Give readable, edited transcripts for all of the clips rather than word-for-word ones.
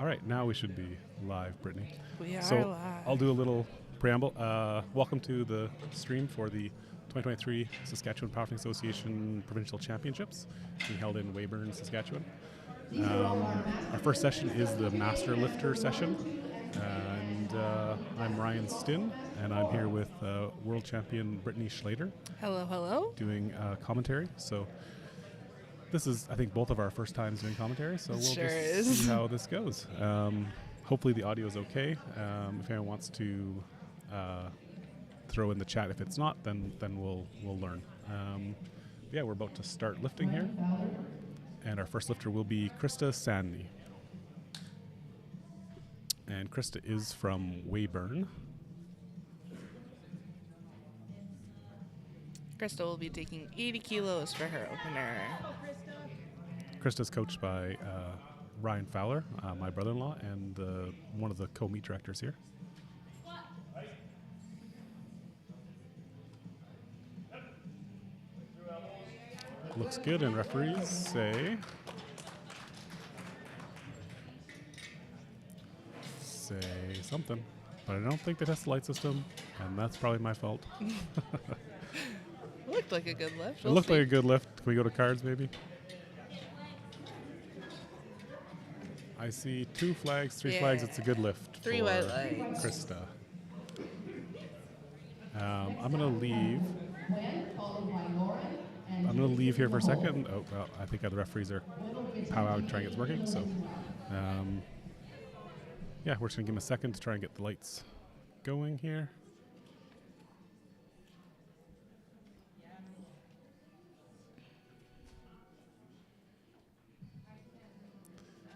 All right, now we should be live, Brittany. We are So live. I'll do a little preamble. Welcome to the stream for the 2023 Saskatchewan Powerlifting Association Provincial Championships being held in Weyburn, Saskatchewan. Our first session is the Master Lifter session, and I'm Ryan Stinn, and I'm here with World Champion Brittany Schlater Hello, hello. doing commentary. So this is, I think, both of our first times doing commentary, so we'll Sure just is. see how this goes. Hopefully the audio is okay. If anyone wants to throw in the chat, if it's not, then we'll learn. Yeah, we're about to start lifting here, and our first lifter will be Krista Sandney. And Krista is from Weyburn. Krista will be taking 80 kilos for her opener. Krista's coached by Ryan Fowler, my brother-in-law, and one of the co-meet directors here. Looks good, and referees say something, but I don't think they test the light system, and that's probably my fault. It looked like a good lift. It looked like a good lift. Can we go to cards, maybe? I see 2 flags, 3 flags. It's a good lift. 3 for white lights. Krista. I'm gonna leave. I'm gonna leave here for a second. Oh well, I think the referees are powwowing trying to get this working. So, yeah, we're just gonna give them a second to try and get the lights going here.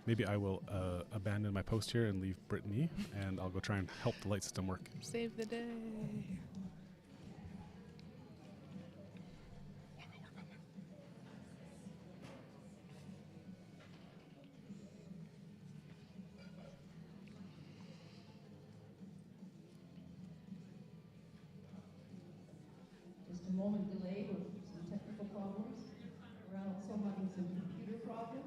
Maybe I will abandon my post here and leave Brittany, and I'll go try and help the light system work. Save the day. Just a moment delay with some technical problems. We're also having some computer problems.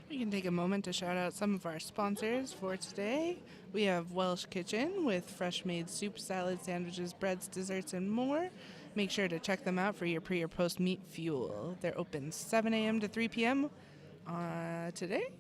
We can take a moment to shout out some of our sponsors for today. We have Welsh Kitchen with fresh made soup, salad, sandwiches, breads, desserts, and more. Make sure to check them out for your pre or post meet fuel. They're open 7 a.m. to 3 p.m. Today.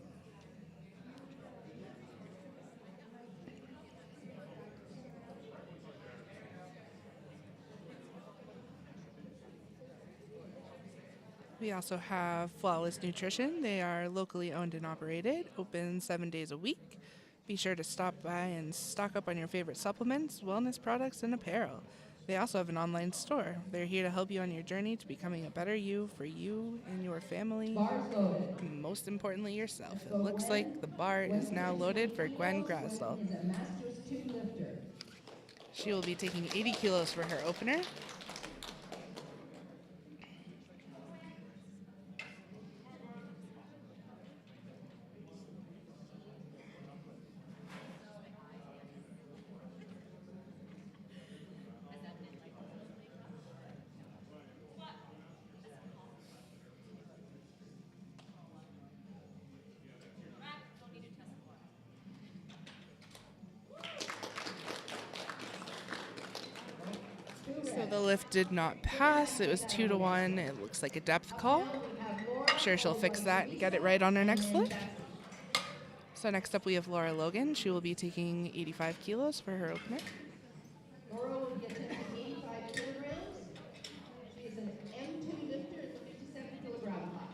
We also have Flawless Nutrition. They are locally owned and operated, open 7 days a week. Be sure to stop by and stock up on your favorite supplements, wellness products, and apparel. They also have an online store. They're here to help you on your journey to becoming a better you for you and your family, and most importantly, yourself. It looks like the bar is now loaded for Gwen Grasdell. She will be taking 80 kilos for her opener. So the lift did not pass. It was 2-1. It looks like a depth call. I'm sure she'll fix that and get it right on her next lift. So next up we have Laura Logan. She will be taking 85 kilos for her opener. Laura will get to 85 kilograms. She is an M2 lifter at the 57 kilogram class.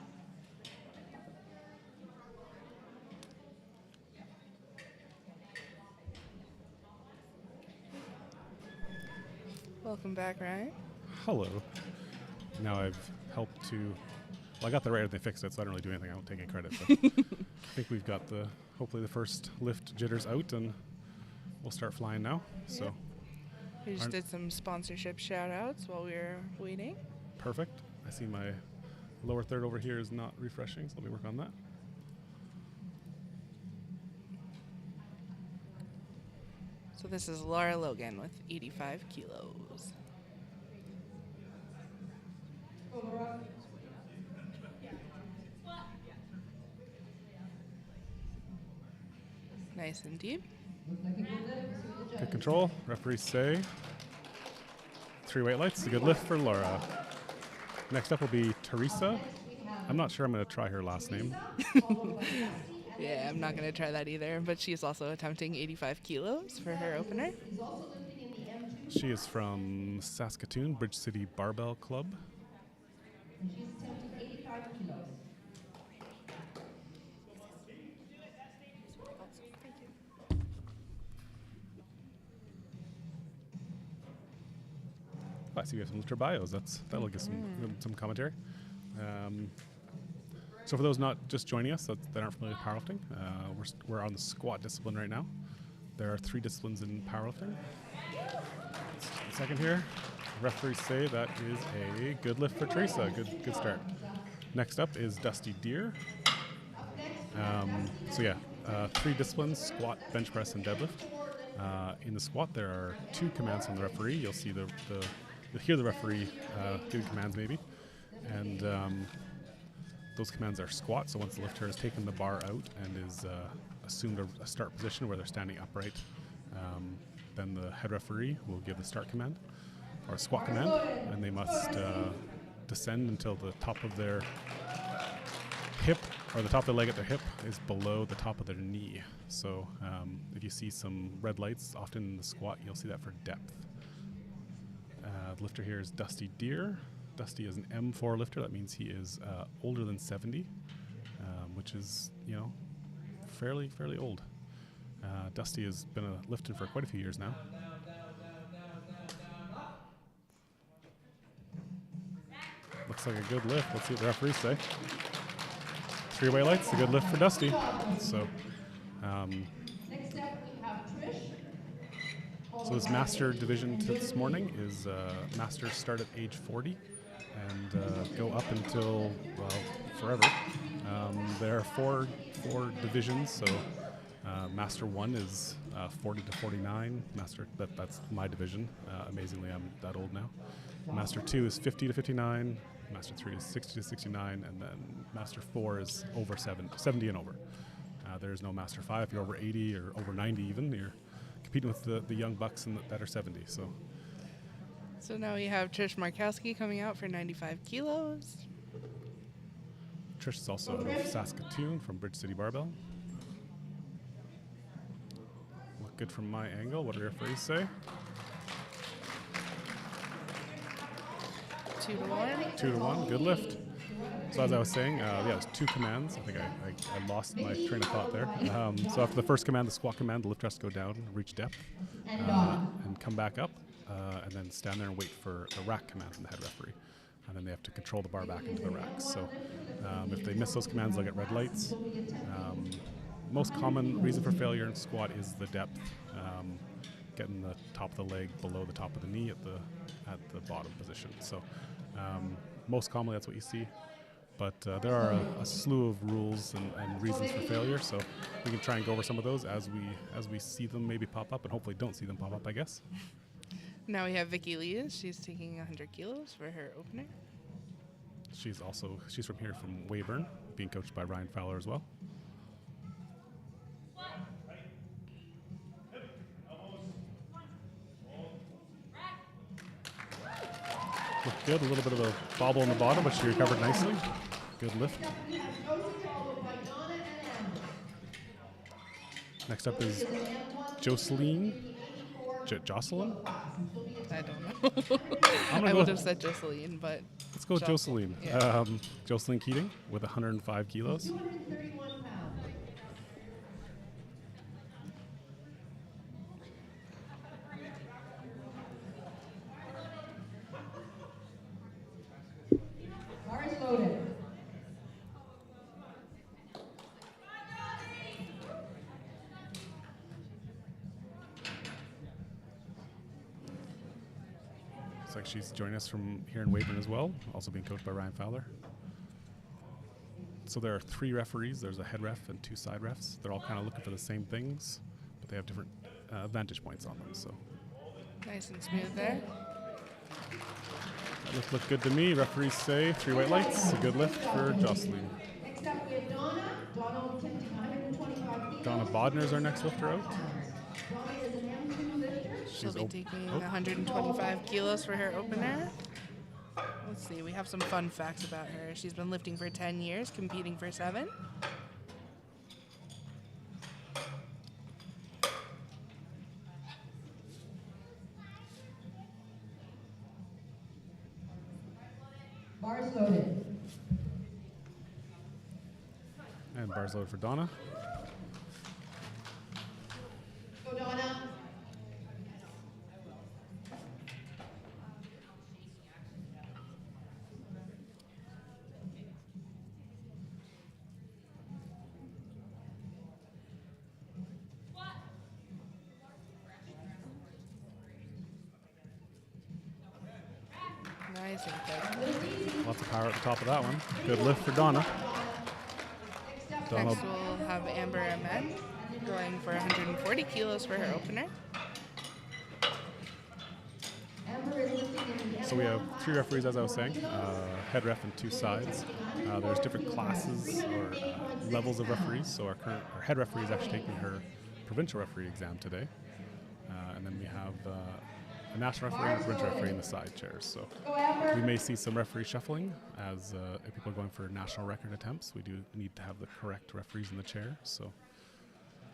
Welcome back, Ryan. Hello. Now I've helped to. Well, I got the right and they fixed it, so I don't really do anything. I don't take any credit. But I think we've got hopefully the first lift jitters out, and we'll start flying now. So We just did some sponsorship shout outs while we were waiting. perfect. I see my Lower third over here is not refreshing, so let me work on that. So this is Laura Logan with 85 kilos. Nice and deep. Good control. Referees say 3 white lights. A good lift for Laura. Next up will be Teresa. I'm not sure I'm going to try her last name. Yeah, I'm not going to try that either, but she's also attempting 85 kilos for her opener. She is from Saskatoon, Bridge City Barbell Club. She's attempting 85 kilos. I see we have some lifter bios. That'll get some commentary. So for those not just joining us that aren't familiar with powerlifting, we're on the squat discipline right now. There are 3 disciplines in powerlifting. A second here. Referees say that is a good lift for Teresa. Good start. Next up is Dusty Deer. So yeah, 3 disciplines: squat, bench press, and deadlift. In the squat, there are 2 commands from the referee. You'll see you'll hear the referee giving commands maybe, and those commands are squat. So once the lifter has taken the bar out and is assumed a start position where they're standing upright, then the head referee will give the start command or a squat command, and they must descend until the top of their hip or the top of the leg at their hip is below the top of their knee. So if you see some red lights, often in the squat, you'll see that for depth. The lifter here is Dusty Deer. Dusty is an M4 lifter. That means he is older than 70, which is, fairly old. Dusty has been lifting for quite a few years now. Looks like a good lift. Let's see what the referees say. 3 white lights, a good lift for Dusty. So, Next up, we have Trish. so this master division this morning is masters start at age 40 and go up until, well, forever. There are four divisions. So Master 1 is 40 to 49. That's my division. Amazingly, I'm that old now. Master 2 is 50 to 59. Master 3 is 60 to 69, and then Master 4 is over 70 and over. There's no Master 5. If you're over 80 or over 90 even, you're competing with the young bucks that are 70. So now we have Trish Markowski coming out for 95 kilos. Trish is also out of Saskatoon from Bridge City Barbell. Look good from my angle. What do your referees say? 2 to 1. 2 to 1. Good lift. So as I was saying, it was 2 commands. I think I lost my train of thought there. So after the first command, the squat command, the lifter has to go down, reach depth, and come back up, and then stand there and wait for the rack command from the head referee. And then they have to control the bar back into the racks. So if they miss those commands, they'll get red lights. Most common reason for failure in squat is the depth, getting the top of the leg below the top of the knee at the bottom position. So most commonly that's what you see. But there are a slew of rules and reasons for failure, so we can try and go over some of those as we see them maybe pop up, and hopefully don't see them pop up, I guess. Now we have Vicky Lees. She's taking 100 kilos for her opener. She's from here from Weyburn, being coached by Ryan Fowler as well. Looked good, a little bit of a bobble on the bottom, but she recovered nicely. Good lift. Next up is Jocelyn. Jocelyn? I don't know. I would have said Jocelyn, but let's go with Jocelyn. Yeah. Jocelyn Keating with 105 kilos. 231 pounds. Bar is loaded. Looks like she's joining us from here in Weyburn as well, also being coached by Ryan Fowler. So there are 3 referees. There's a head ref and 2 side refs. They're all kind of looking for the same things, but they have different vantage points on them. So Nice and smooth there. that looked good to me. Referees say 3 white lights. A good lift for Jocelyn. Next up, we have Donna. Donna will be attempting 125 kilos. Donna Bodner is our next lifter out. Donna is an M2 lifter. She'll be taking oh. 125 kilos for her opener. Let's see, we have some fun facts about her. She's been lifting for 10 years, competing for 7. Bars loaded. And bars loaded for Donna. Go Donna. Nice and good. Lots of power at the top of that one. Good lift for Donna. Donna. Next, we'll have Amber Ahmed going for 140 kilos for her opener. Amber is lifting in So we have 3 referees, as I was saying, head ref and 2 sides. There's different classes or levels of referees. So our head referee is actually taking her provincial referee exam today. And then we have a national referee and a provincial referee in the side chairs. So Go Amber. we may see some referee shuffling as if people are going for national record attempts. We do need to have the correct referees in the chair. So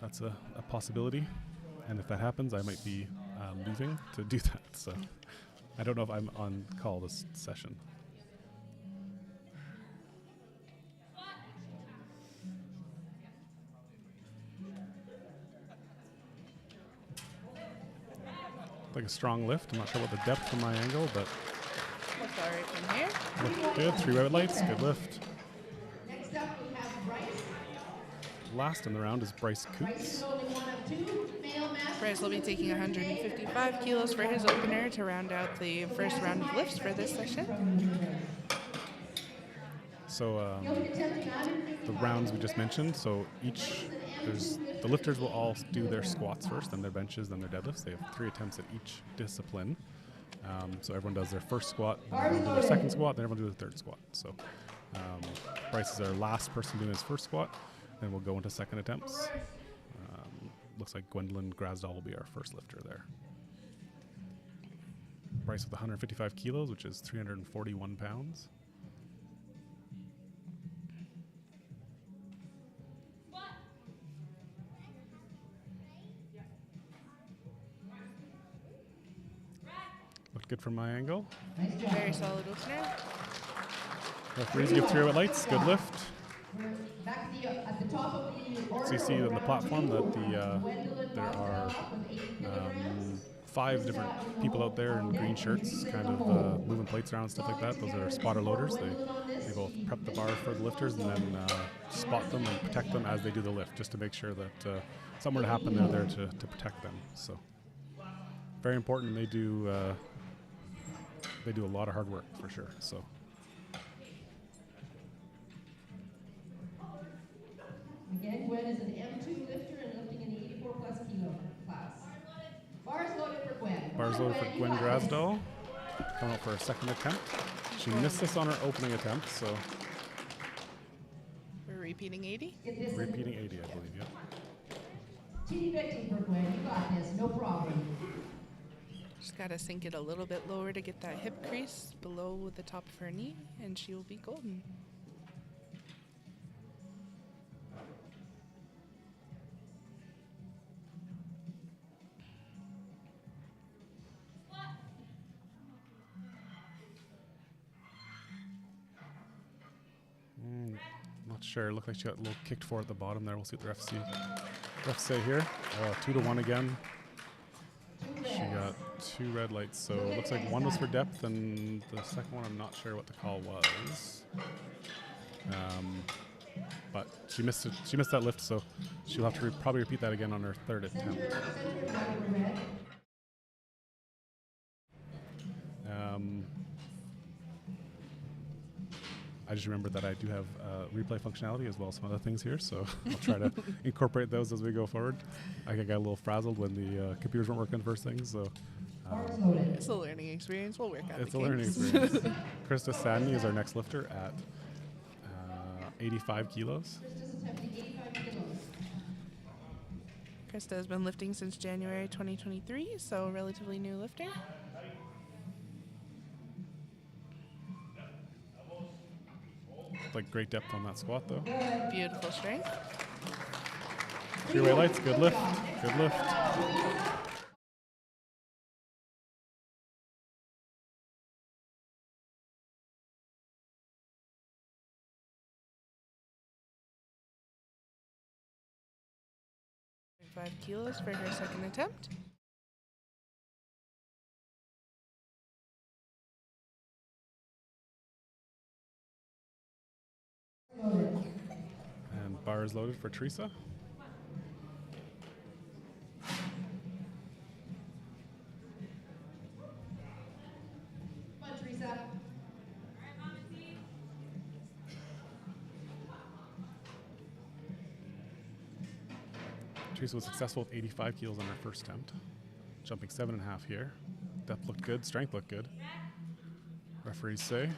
that's a possibility. And if that happens, I might be leaving to do that. So I don't know if I'm on call this session. Like a strong lift. I'm not sure what the depth from my angle, but Looks all right from here. looked good. 3 red lights, good lift. Next up, we have Bryce. Last in the round is Bryce Bryce Coots. is only one of 2 male masters. Bryce will be taking 155 kilos for his opener to round out the first round of lifts for this session. So He'll be attempting 155 the rounds we just mentioned. So the lifters will all do their squats first, then their benches, then their deadlifts. They have 3 attempts at each discipline. So everyone does their first squat, then everyone do their second squat, then everyone do their third squat. So Bryce is our last person doing his first squat, then we'll go into second attempts. Looks like Gwendolyn Grasdahl will be our first lifter there. Bryce with 155 kilos, which is 341 pounds. Looked good from my angle. Nice job. Very solid opener. Referees give 3 red lights. Good lift. We're back at the top of the order. So you see on the platform that Gwendolyn there are Grasdahl with 80 kilograms. 5 different people out there in green shirts, kind of moving plates around, stuff like that. Those are spotter loaders. They both prep the bar for the lifters and then spot them and protect them as they do the lift, just to make sure that something were to happen, they're there to protect them. So very important. They do a lot of hard work for sure. So. Again, Gwen is an M2 lifter and lifting in the 84 plus kilo class. Bars loaded for Gwen. Bars loaded for Gwen Grasdahl. Coming up for a second attempt. She missed this on her opening attempt, so We're repeating 80. Get this in. repeating 80, I believe, yeah. Teeny bitty for Gwen. You got this. No problem. Just got to sink it a little bit lower to get that hip crease below the top of her knee, and she will be golden. Not sure. Looked like she got a little kicked for at the bottom there. We'll see what the refs say here. 2-1 again. She got 2 red lights, so it looks like one was for depth, and the second one I'm not sure what the call was. But she missed it. She missed that lift, so she'll have to probably repeat that again on her third attempt. just remembered that I do have replay functionality as well as some other things here, so I'll try to incorporate those as we go forward. I got a little frazzled when the computers weren't working first thing, so It's a learning experience. We'll work out it's the a learning kinks. experience. Krista Sadney is our next lifter at 85 kilos. Krista's attempting 85 kilos. Krista has been lifting since January 2023, so relatively new lifter. Like great depth on that squat though. Beautiful strength. 3-way lights, good lift, good lift. Five kilos for her second attempt. And bar is loaded for Teresa. Come on, Teresa. Teresa was successful with 85 kilos on her first attempt, jumping 7.5 here. Depth looked good, strength looked good. Referees say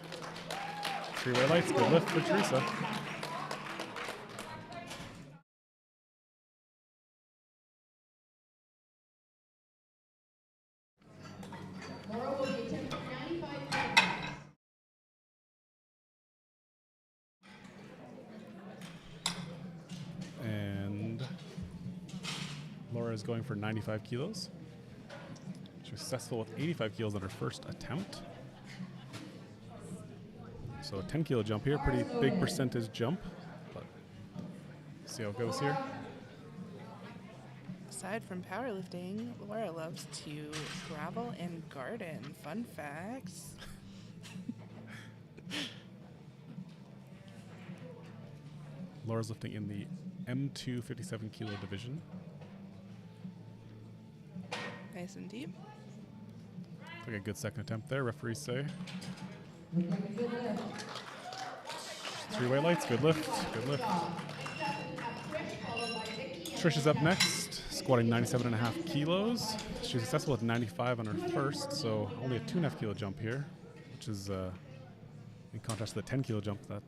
3-way lights, good lift for Teresa. Laura will be attempting 95 kilograms. And Laura is going for 95 kilos. She was successful with 85 kilos on her first attempt. So a 10 kilo jump here, pretty big percentage jump. But see how it goes here. Aside from powerlifting, Laura loves to gravel and garden. Fun facts. Laura's lifting in the M2 57 kilo division. Nice and deep. Like a good second attempt there, referees say. 3-way lights, good lift, good lift. Trish is up next, squatting 97.5 kilos. She was successful with 95 on her first, so only a 2.5 kilo jump here, which is in contrast to the 10 kilo jump that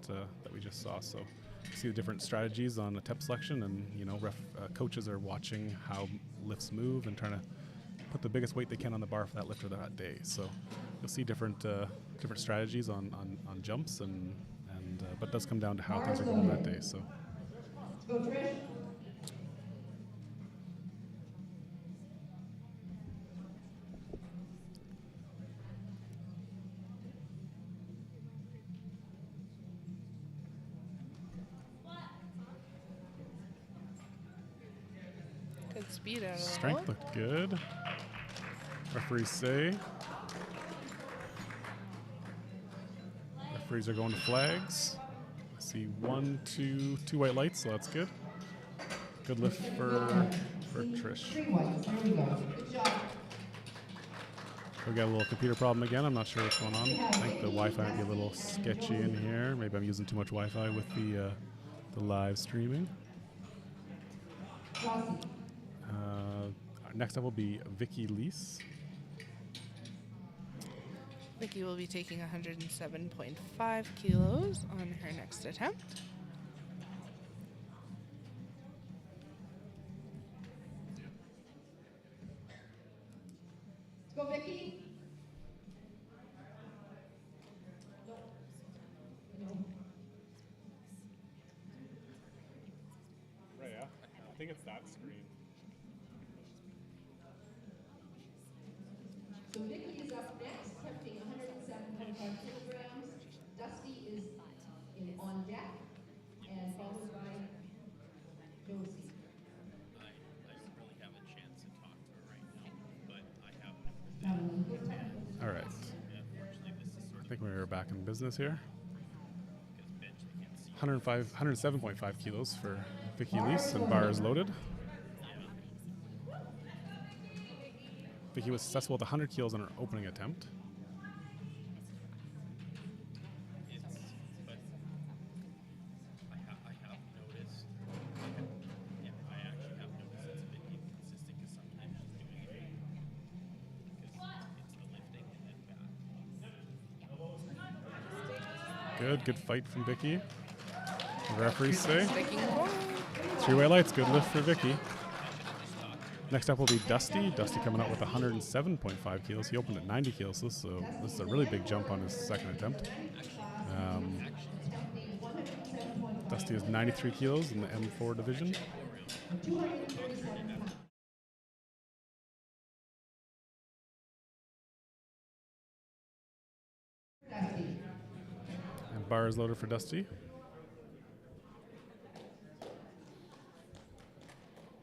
we just saw. So you see the different strategies on attempt selection, and coaches are watching how lifts move and trying to put the biggest weight they can on the bar for that lifter that day. So you'll see different strategies on jumps, but it does come down to how things are going that day. So. Go, Trish. Good speed out of the Strength hole. looked good. Referees say. Referees are going to flags. I see 1, 2, 2 white lights, so that's good. Good lift for Trish. 3 whites. There we go. Good job. We got a little computer problem again. I'm not sure what's going on. I think the Wi-Fi might be a little sketchy in here. Maybe I'm using too much Wi-Fi with the live streaming. Rossi. Next up will be Vicky Leese. Vicky will be taking 107.5 kilos on her next attempt. Let's go, Vicky. Right, yeah. I think it's that screen. So Vicky is up next, attempting 107.5 kilograms. Dusty is on deck, and followed by Josie. I don't really have a chance to talk to her right now, but I have All right. unfortunately this is sort I think we're back in business here. of bench I can't see. 107.5 kilos for Vicky Leese, and bar is loaded. Vicky was successful with 100 kilos on her opening attempt. But Good fight from Vicky. The referees say Sticking forward. 3-way lights. Good lift for Vicky. Next up will be Dusty. Dusty coming out with 107.5 kilos. He opened at 90 kilos, so this is a really big jump on his second attempt. Dusty is 93 kilos in the M4 division. And bar is loaded for Dusty.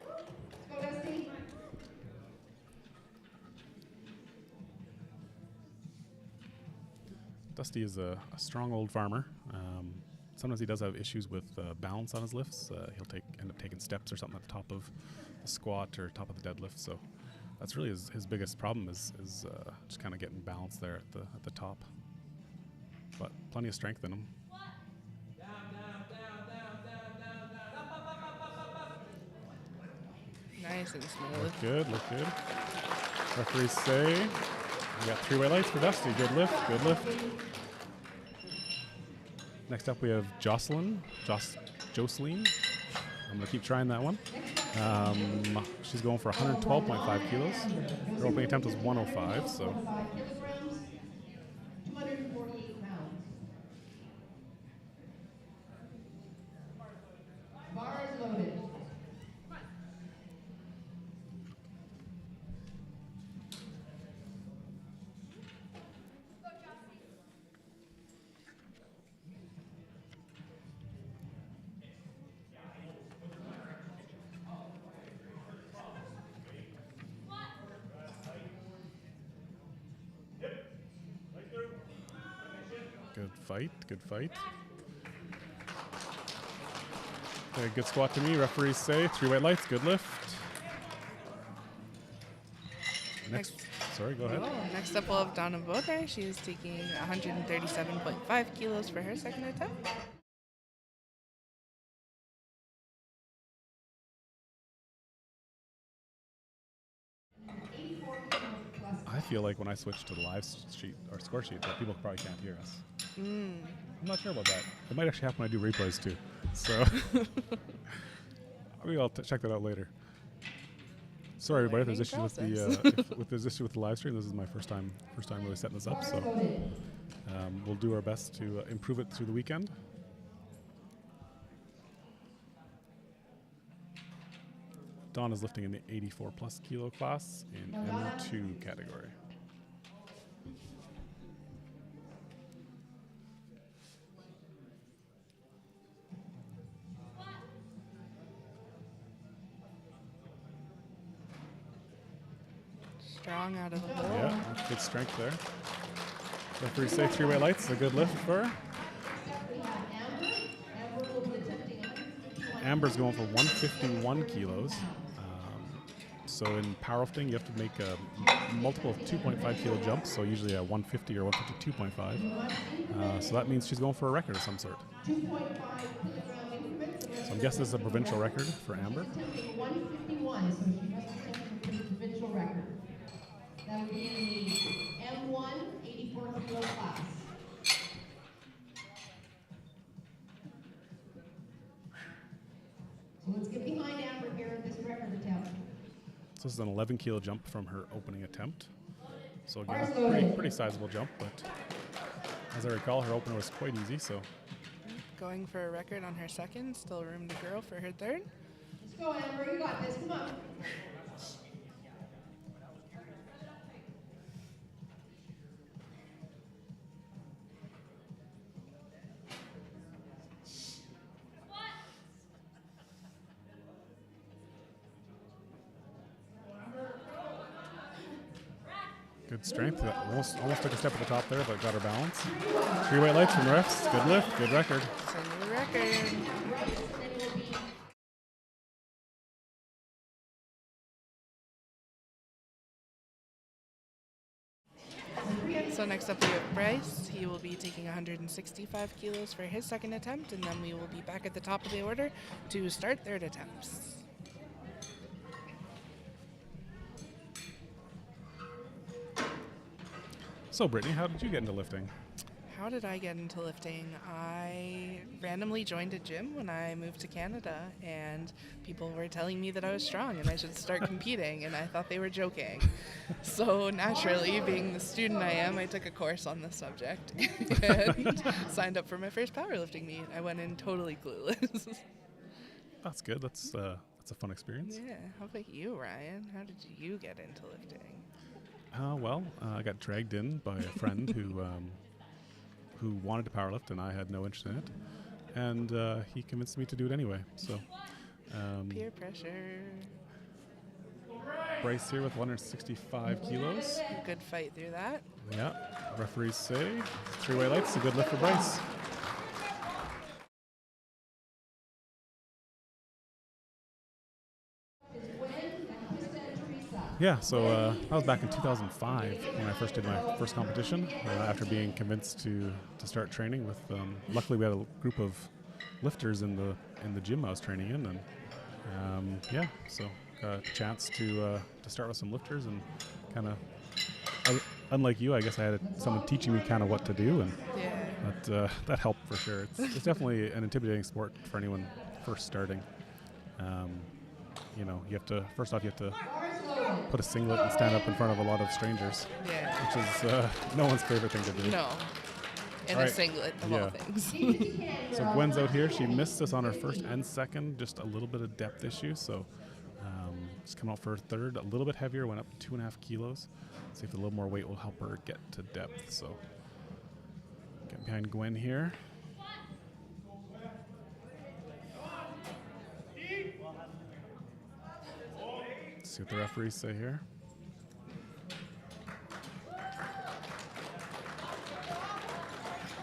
Go, Dusty. Dusty is a strong old farmer. Sometimes he does have issues with balance on his lifts. He'll end up taking steps or something at the top of the squat or top of the deadlift. So that's really his biggest problem is just kind of getting balance there at the top. But plenty of strength in him. Nice and smooth. Look good, look good. Referees say we got 3-way lights for Dusty. Good lift, good lift. Next up we have Jocelyn. Jocelyn. I'm gonna keep trying that one. She's going for 112.5 kilos. Her opening attempt was 105, so kilograms, 248 pounds. Bar is loaded. good fight, good fight. Okay, good squat to me. Referees say 3-way lights, good lift. Sorry, go ahead. Oh, next up we'll have Donna Bodnar. She is taking 137.5 kilos for her second attempt. I feel like when I switch to the live sheet or score sheet, that people probably can't hear us. I'm not sure about that. It might actually happen when I do replays too. So maybe I'll check that out later. Sorry, everybody. If there's issues with the with this issue with the live stream, this is my first time really setting this up. So we'll do our best to improve it through the weekend. Dawn is lifting in the 84 plus kilo class in M2 category. Strong out of the hole. Yeah, good strength there. Referees say 3-way lights, a good lift for her. Amber's going for 151 kilos. So in powerlifting, you have to make a multiple of 2.5 kilo jumps, so usually a 150 or 152.5. So that means she's going for a record of some sort. So I'm guessing this is a provincial record for Amber. 151, so she must have taken the provincial record. That would be in the M1 84 kilo class. So let's get behind Amber here at this record attempt. So this is an 11 kilo jump from her opening attempt. So again, pretty sizable jump, but as I recall, her opener was quite easy. So Going for a record on her second. Still room to grow for her third. Let's go, Amber. You got this. Come on. good strength. Almost took a step at the top there, but got her balance. 3-way lights from refs. Good lift, good record. It's a new record. So next up we have Bryce. He will be taking 165 kilos for his second attempt, and then we will be back at the top of the order to start third attempts. So Brittany, how did you get into lifting? How did I get into lifting? I randomly joined a gym when I moved to Canada, and people were telling me that I was strong and I should start competing, and I thought they were joking. So naturally, being the student I am, I took a course on the subject and signed up for my first powerlifting meet. I went in totally clueless. That's good. That's a fun experience. Yeah. How about you, Ryan? How did you get into lifting? I got dragged in by a friend who wanted to powerlift, and I had no interest in it. And he convinced me to do it anyway. So Peer pressure. Bryce here with 165 kilos. Good fight through that. Yeah. Referees say 3 white lights, a good lift for Bryce. Yeah, so that was back in 2005 when I first did my first competition. After being convinced to start training with, luckily we had a group of lifters in the gym I was training in, and so got a chance to start with some lifters, and kind of, unlike you, I guess I had someone teaching me kind of what to do, and that helped for sure. It's definitely an intimidating sport for anyone first starting. You have to put a singlet and stand up in front of a lot of strangers, which is no one's favorite thing to do. No. And a singlet of all things. So Gwen's out here. She missed us on her first and second, just a little bit of depth issue. So just come out for her third, a little bit heavier, went up 2.5 kilos. See if a little more weight will help her get to depth. So get behind Gwen here. See what the referees say here.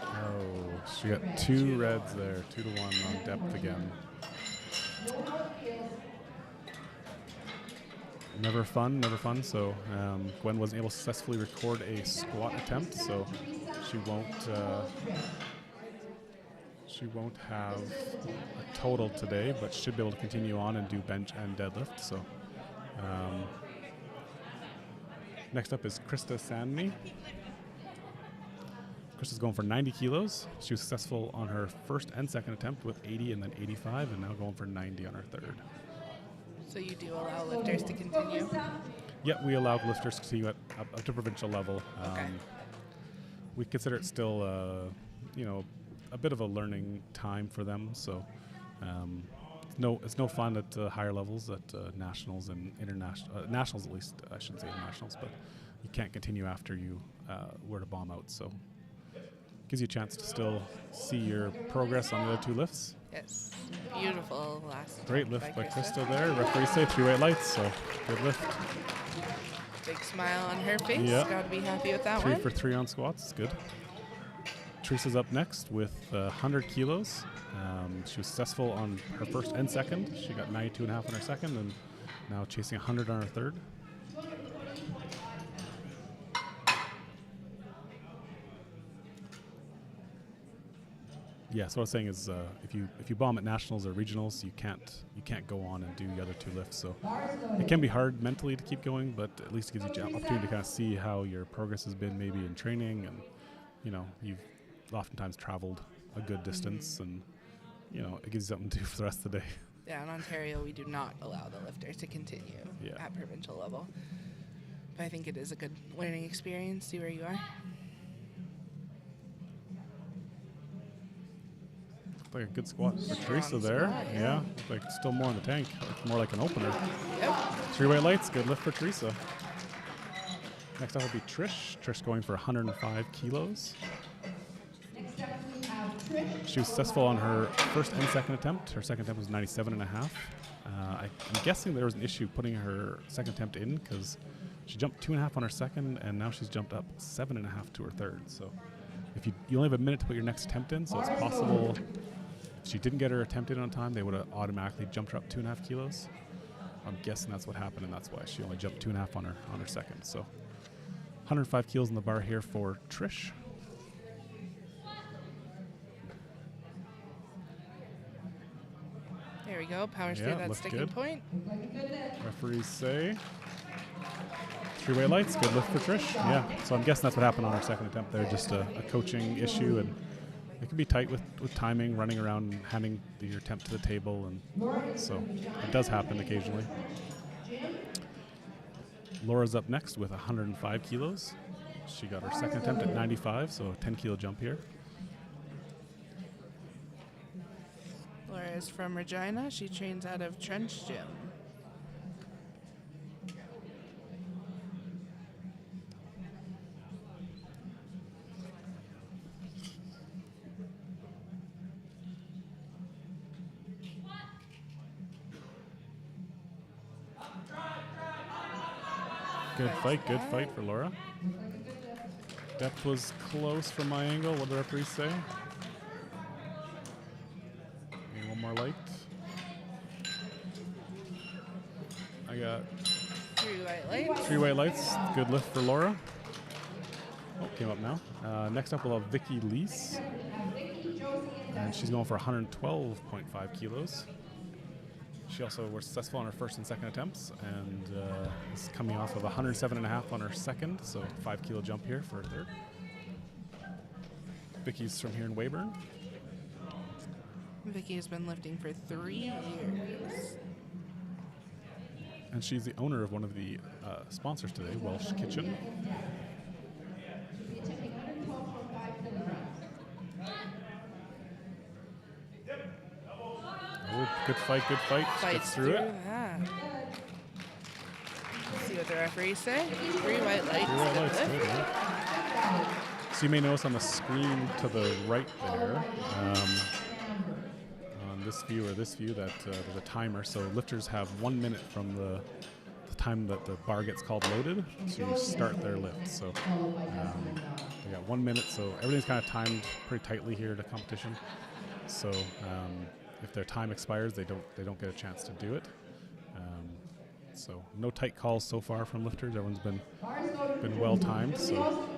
Oh, she got 2 reds there, 2-1 on depth again. Never fun. So Gwen wasn't able to successfully record a squat attempt, so she won't have a total today, but should be able to continue on and do bench and deadlift. So. Next up is Krista Sandney. Krista's going for 90 kilos. She was successful on her first and second attempt with 80 and then 85, and now going for 90 on her third. So you do allow lifters to continue? Yeah, we allow lifters to continue up to provincial level. Okay. We consider it still, a bit of a learning time for them. So. It's no fun at higher levels, at nationals and international nationals, at least. I shouldn't say internationals, but you can't continue after you were to bomb out. So gives you a chance to still see your progress on the other 2 lifts. Yes, beautiful last. Great lift by Krista there. Referees say 3 white lights, so good lift. Big smile on her face. Yeah. Got to be happy with that 3 one. for 3 on squats. Good. Teresa's up next with 100 kilos. She was successful on her first and second. She got 92.5 on her second, and now chasing 100 on her third. Yeah, so what I was saying is, if you bomb at nationals or regionals, you can't go on and do the other 2 lifts. So it can be hard mentally to keep going, but at least it gives you an opportunity to kind of see how your progress has been, maybe in training, and you've oftentimes traveled a good distance, and it gives you something to do for the rest of the day. Yeah, in Ontario, we do not allow the lifters to continue at provincial level. But I think it is a good learning experience. See where you are. Looked like a good squat for Teresa Strong there. squat, Yeah, looked like still more in the tank. Looked more like an opener. Yep. 3 white lights, good lift for Teresa. Next up will be Trish. Trish going for 105 kilos. Next up, we have Trish. She was successful on her first and second attempt. Her second attempt was 97.5. I'm guessing there was an issue putting her second attempt in, because she jumped 2.5 on her second, and now she's jumped up 7.5 to her third. So if you only have a minute to put your next attempt in, so it's possible if she didn't get her attempt in on time, they would have automatically jumped her up 2.5 kilos. I'm guessing that's what happened, and that's why she only jumped 2.5 on her second. So 105 kilos in the bar here for Trish. There we go. Powers Yeah, through that looks sticking good. point. Referees say 3 weight lights, good lift for Trish. Yeah, so I'm guessing that's what happened on our second attempt there, just a coaching issue, and it can be tight with timing, running around and handing your attempt to the table, and so it does happen occasionally. Laura's up next with 105 kilos. She got her second attempt at 95, so a 10 kilo jump here. Laura is from Regina. She trains out of Trench Gym. Good fight for Laura. Depth was close from my angle. What did the referees say? Maybe one more light. I got 3 white lights. 3 white lights. Good lift for Laura. Oh, came up now. Next up we'll have Vicky Leese. And she's going for 112.5 kilos. She also was successful on her first and second attempts, and is coming off of 107.5 on her second, so 5 kilo jump here for her third. Vicky's from here in Weyburn. Vicky has been lifting for 3 years. And she's the owner of one of the sponsors today, Welsh Kitchen. Be attempting 112.5 kilograms. Oh, good fight. Fights Gets through it. that. Let's see what the referees say. 3 white lights. 3 white good lights, lift. good, yeah. So you may notice on the screen to the right there, on this view or this view, that there's a timer. So lifters have 1 minute from the time that the bar gets called loaded to start their lift. So they got 1 minute. So everything's kind of timed pretty tightly here to competition. So if their time expires, they don't get a chance to do it. So no tight calls so far from lifters. Everyone's been well timed. So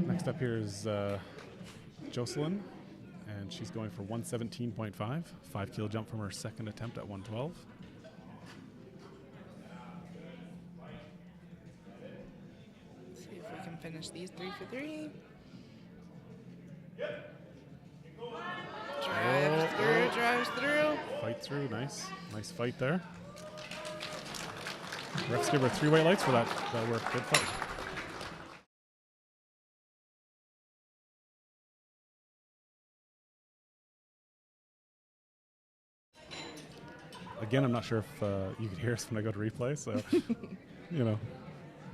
next up here is Jocelyn, and she's going for 117.5, 5 kilo jump from her second attempt at 112. See if we can finish these 3 for 3. Drives through. Fight through, nice fight there. Refs give her 3 white lights for that work. Good fight. Again, I'm not sure if you could hear us when I go to replay, so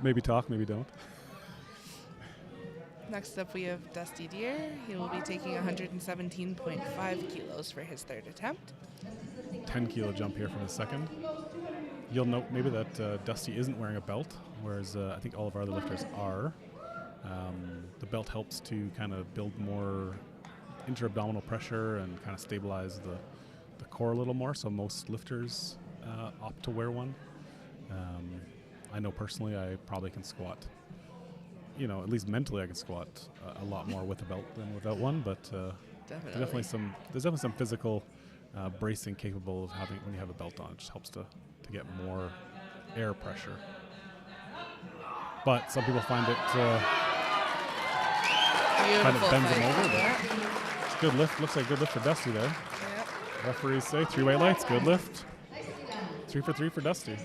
maybe talk, maybe don't. Next up, we have Dusty Deer. He will be taking 117.5 kilos for his third attempt. 10 kilo jump here from his second. You'll note maybe that Dusty isn't wearing a belt, whereas I think all of our other lifters are. The belt helps to kind of build more inter-abdominal pressure and kind of stabilize the core a little more, so most lifters opt to wear one. I know personally I probably can squat, at least mentally I can squat a lot more with a belt than without one, but there's definitely some physical bracing capable of having when you have a belt on. It just helps to get more air pressure. But some people find it kind of bends them over, but it's a good lift. Looks like a good lift for Dusty there. Yep. Referees say 3 white lights, good lift. 3 for 3 for Dusty.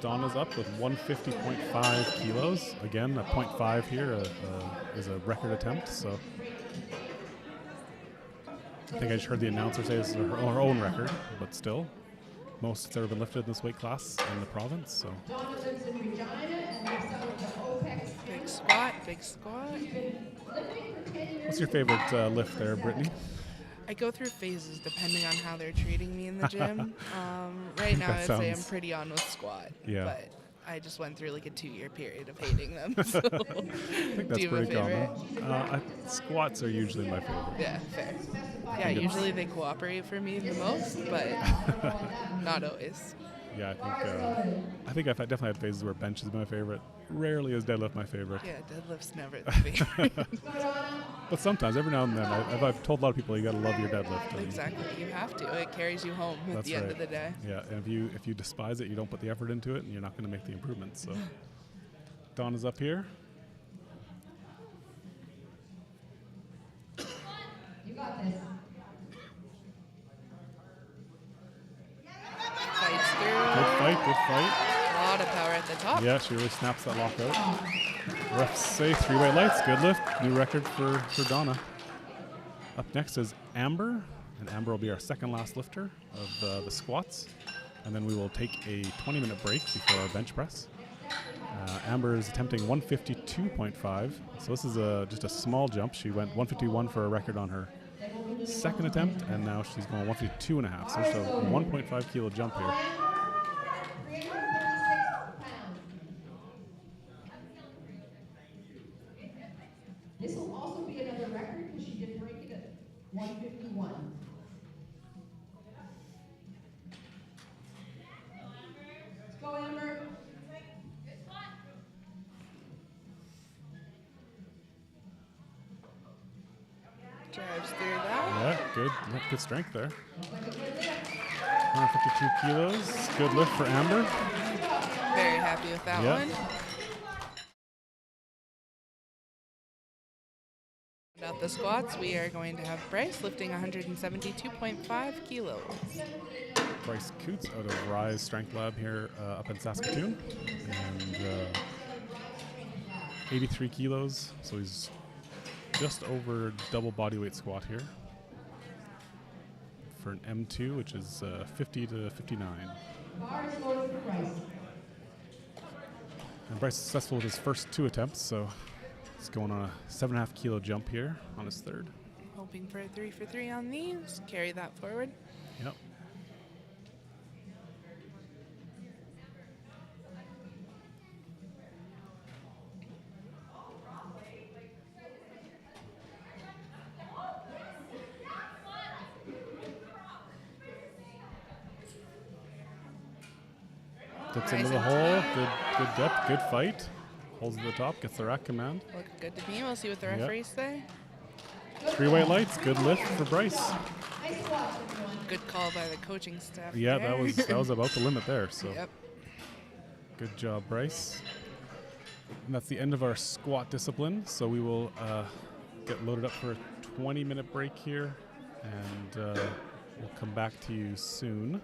Donna's up with 150.5 kilos. Again, a 0.5 here is a record attempt. So I think I just heard the announcer say this is her own record, but still, most that's ever been lifted in this weight class in the province. So Big squat. what's your favorite lift there, Brittany? I go through phases depending on how they're treating me in the gym. Right now, I'd say I'm pretty on with squat. Yeah. But I just went through like a 2-year period of hating them. So. I think that's Do you have a pretty common. Squats are usually my favorite. Yeah, fair. Yeah, usually they cooperate for me the most, but not always. Yeah, I think I've definitely had phases where bench has been my favorite. Rarely is deadlift my favorite. Yeah, deadlift's never the favorite. But sometimes, every now and then, I've told a lot of people you got to love your deadlift. And Exactly, you have to. It carries you home at that's the end right. of the day. Yeah, and if you despise it, you don't put the effort into it, and you're not going to make the improvements. So, Dawn is up here. You got this. Fights through. Good fight, good fight. A lot of power at the top. Yeah, she really snaps that lockout. Refs say 3 white lights, good lift. New record for Donna. Up next is Amber, and Amber will be our second last lifter of the squats. And then we will take a 20-minute break before our bench press. Amber is attempting 152.5, so this is just a small jump. She went 151 for a record on her second attempt, and now she's going 152.5, so just a 1.5 kilo jump here. 336 pounds. This will also be another record because she did break it at 151. Let's go, Amber. Drives through that. Yeah, good strength there. 152 kilos, good lift for Amber. Very happy with that Yep. one. About the squats, we are going to have Bryce lifting 172.5 kilos. Bryce Coots out of Rise Strength Lab here up in Saskatoon, and 83 kilos, so he's just over double body weight squat here for an M2, which is 50 to 59. Bar is loaded for Bryce. And Bryce is successful with his first 2 attempts, so he's going on a 7.5 kilo jump here on his third. Hoping for a 3 for 3 on these. Carry that forward. Yep. Dips into the hole. Good depth. Good fight. Holds at the top. Gets the rack command. Looking good to me. We'll see what the Yep. referees say. 3 white lights. Good lift for Bryce. Nice squats, everyone. Good call by the coaching staff. Yeah, there. that was about the limit there. So Yep. good job, Bryce. And that's the end of our squat discipline. So we will get loaded up for a 20-minute break here, and we'll come back to you soon.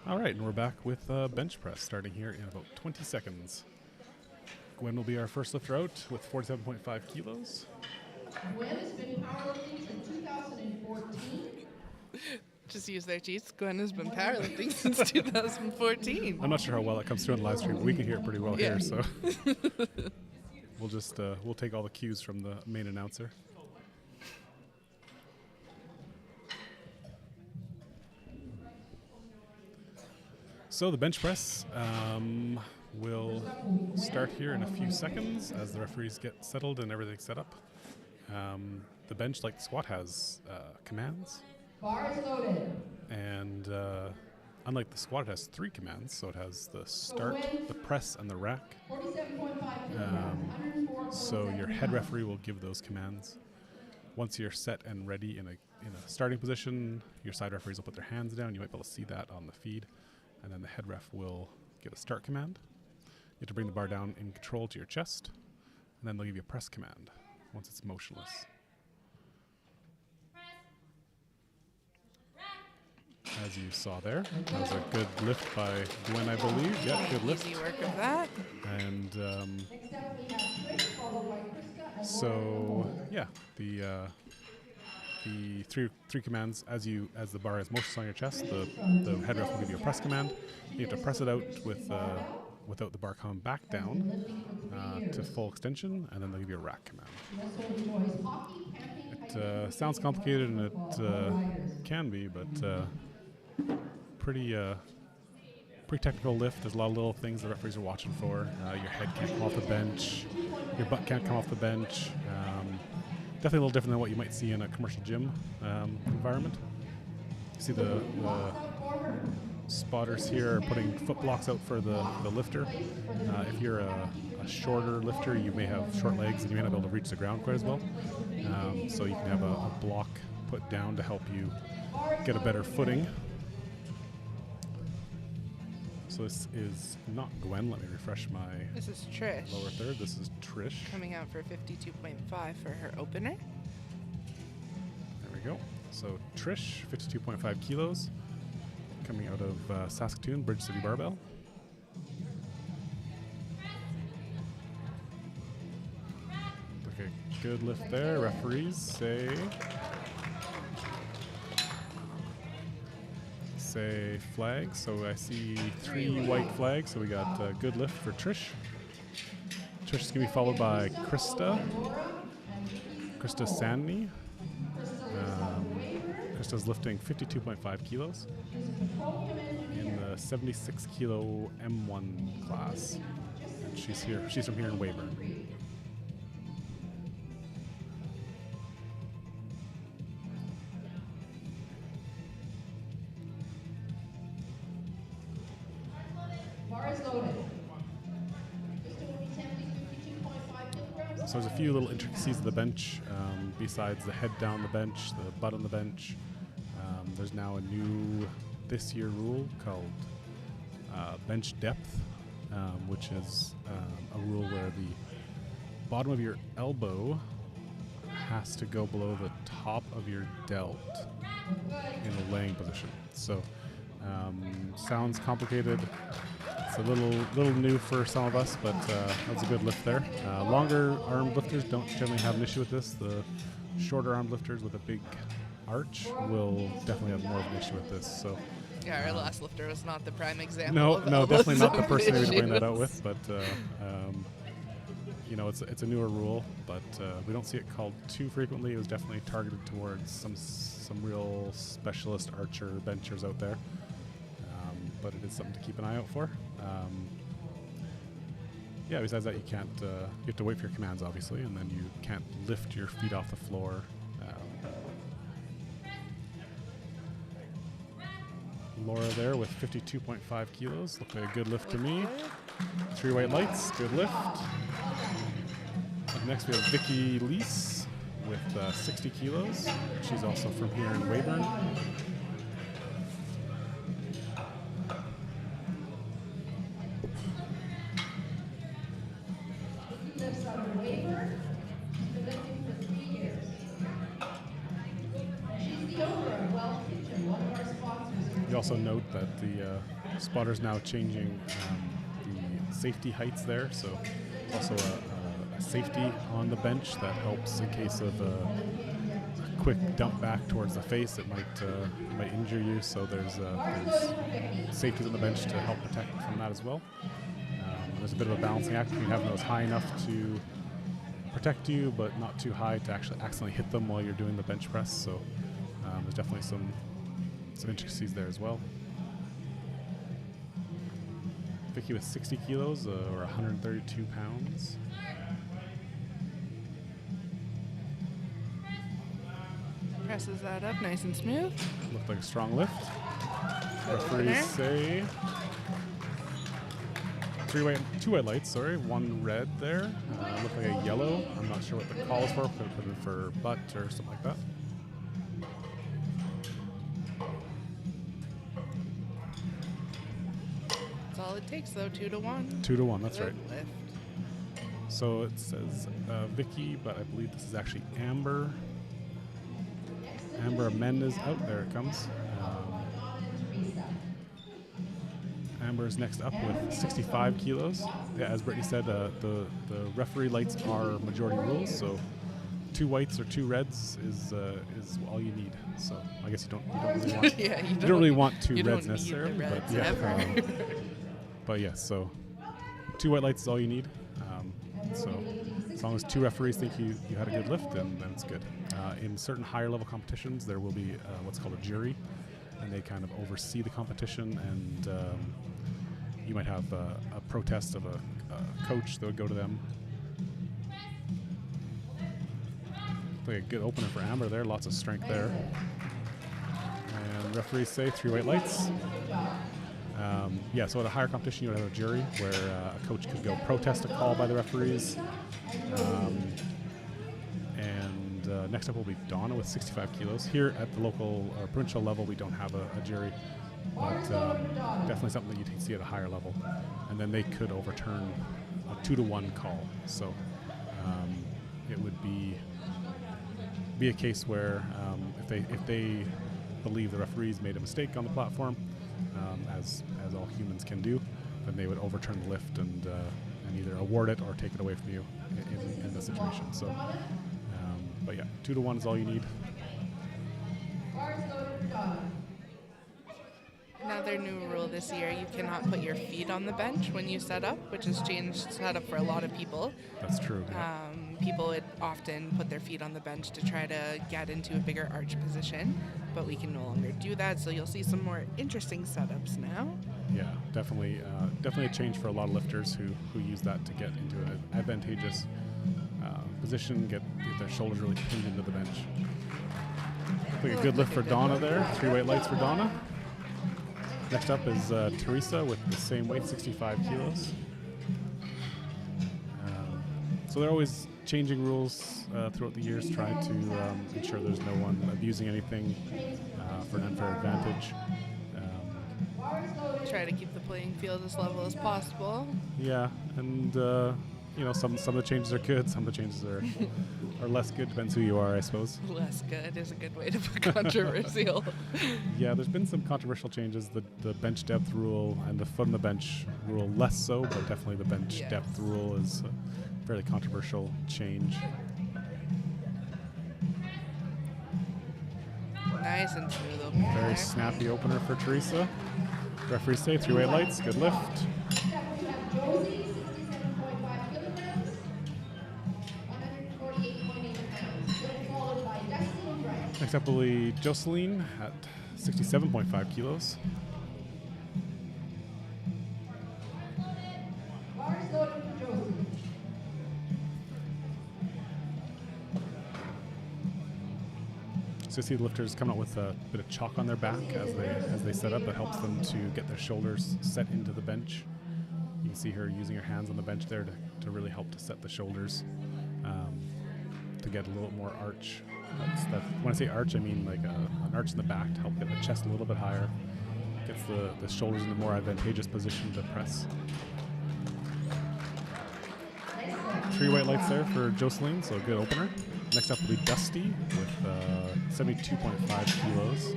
All right, and we're back with bench press starting here in about 20 seconds. Gwen will be our first lifter out with 47.5 kilos. Gwen has been powerlifting since 2014. Just use their cheats. Gwen has been powerlifting since 2014. I'm not sure how well that comes through on the live stream, but we can hear it pretty well Yeah. here, so we'll just we'll take all the cues from the main announcer. So the bench press will start here in a few seconds as the referees get settled and everything set up. The bench, like the squat, has commands, Bar is loaded. and unlike the squat, it has 3 commands. So it has the start, the press, and the rack. 47.5 kilograms. 104. So your head referee will give those commands. Once you're set and ready in a starting position, your side referees will put their hands down. You might be able to see that on the feed. And then the head ref will give a start command. You have to bring the bar down in control to your chest. And then they'll give you a press command once it's motionless. As you saw there, that was a good lift by Gwen, I believe. Yeah, good lift. Easy work of that. And Next up we have Trish, followed by Krista. And so, yeah, the three commands as the bar is motionless on your chest, the head ref will give you a press command. You have to press it out without the bar coming back down to full extension, and then they'll give you a rack command. It sounds complicated, and it can be, but pretty technical lift. There's a lot of little things the referees are watching for. Your head can't come off the bench. Your butt can't come off the bench. Definitely a little different than what you might see in a commercial gym environment. You see the spotters here are putting foot blocks out for the lifter. If you're a shorter lifter, you may have short legs and you may not be able to reach the ground quite as well. So you can have a block put down to help you get a better footing. So this is not Gwen. Let me refresh my This is Trish. lower third. This is Trish. Coming out for 52.5 for her opener. There we go. So Trish, 52.5 kilos, coming out of Saskatoon, Bridge City Barbell. Okay, good lift there. Referees say flag. So I see 3 white flags. So we got a good lift for Trish. Trish is going to be followed by Krista Sandney. Krista's lifting 52.5 kilos in the 76 kilo M1 class. And she's here. She's from here in Weyburn. Bar is loaded. Krista will be attempting 52.5 kilograms. So there's a few little intricacies of the bench besides the head down the bench, the butt on the bench. There's now a new this year rule called bench depth, which is a rule where the bottom of your elbow has to go below the top of your delt in a laying position. So sounds complicated. It's a little new for some of us, but that's a good lift there. Longer arm lifters don't generally have an issue with this. The shorter arm lifters with a big arch will definitely have more of an issue with this. So Yeah, our last lifter was not the prime example. no, of no, all definitely those not the person we would bring that out issues. with. But you know, it's a newer rule, but we don't see it called too frequently. It was definitely targeted towards some real specialist archer benchers out there. But it is something to keep an eye out for. Yeah, besides that, you can't. You have to wait for your commands, obviously, and then you can't lift your feet off the floor. Laura there with 52.5 kilos. Looked like a good lift to me. 3 white lights, good lift. Up next we have Vicky Leese with 60 kilos. She's also from here in Weyburn. He lives out of Weyburn. She's been lifting for 3 years. She's the owner of Well Kitchen, one of our sponsors here. You also note that the spotter's now changing the safety heights there, so also a safety on the bench that helps in case of a quick dump back towards the face. It might injure you, so there's safeties on the bench to help protect from that as well. There's a bit of a balancing act between having those high enough to protect you, but not too high to actually accidentally hit them while you're doing the bench press. So there's definitely some intricacies there as well. Vicky with 60 kilos or 132 pounds. Presses that up nice and smooth. Looked like a strong lift. Referees Opener. say two white lights, one red there. Looked like a yellow. I'm not sure what the call is for. Could have put it for butt or something like that. That's all it takes, though. 2 to 1. 2 to 1, that's right. Good lift. So it says Vicky, but I believe this is actually Amber. Amber Mendez out. There it comes. Amber's next up with 65 kilos. Yeah, as Brittany said, the referee lights are majority rules, so 2 whites or 2 reds is all you need. So I guess you don't really want Yeah, you don't really want 2 you reds don't need the necessarily, reds but yeah. ever. But yes, so 2 white lights is all you need. So as long as 2 referees think you had a good lift, then it's good. In certain higher level competitions, there will be what's called a jury, and they kind of oversee the competition, and you might have a protest of a coach that would go to them. Like a good opener for Amber there, lots of strength there. And referees say 3 white lights. Yeah, so at a higher competition, you would have a jury where a coach could go protest a call by the referees. And next up will be Donna with 65 kilos. Here at the local or provincial level, we don't have a jury, but definitely something that you'd see at a higher level. And then they could overturn a 2 to 1 call. So it would be a case where if they believe the referees made a mistake on the platform, as all humans can do, then they would overturn the lift and either award it or take it away from you in the situation. So, but yeah, 2 to 1 is all you need. Another new rule this year, you cannot put your feet on the bench when you set up, which has changed setup for a lot of people. That's true. Yeah. People would often put their feet on the bench to try to get into a bigger arch position, but we can no longer do that, so you'll see some more interesting setups now. Yeah, definitely a change for a lot of lifters who use that to get into an advantageous position, get their shoulders really pinned into the bench. Like a good lift for Donna there. 3 white lights for Donna. Next up is Teresa with the same weight, 65 kilos. So they're always changing rules throughout the years, trying to ensure there's no one abusing anything for an unfair advantage. Try to keep the playing field as level as possible. Yeah, and some of the changes are good, some of the changes are less good. Depends who you are, I suppose. Less good is a good way to put controversial. Yeah, there's been some controversial changes. The bench depth rule and the foot on the bench rule less so, but definitely the bench Yes. depth rule is a fairly controversial change. Nice and smooth opener Very there. snappy opener for Teresa. Referees say 3 white lights, good lift. Next up, we have Josie, 67.5 kilograms, 148.8 pounds. Followed by Dusty and Bryce. Next up will be Jocelyn at 67.5 kilos. Bars loaded for Josie. So you see the lifters coming out with a bit of chalk on their back as they set up. That helps them to get their shoulders set into the bench. You can see her using her hands on the bench there to really help to set the shoulders, to get a little more arch. When I say arch, I mean like an arch in the back to help get the chest a little bit higher. Gets the shoulders in a more advantageous position to press. 3 white lights there for Jocelyn, so a good opener. Next up will be Dusty with 72.5 kilos.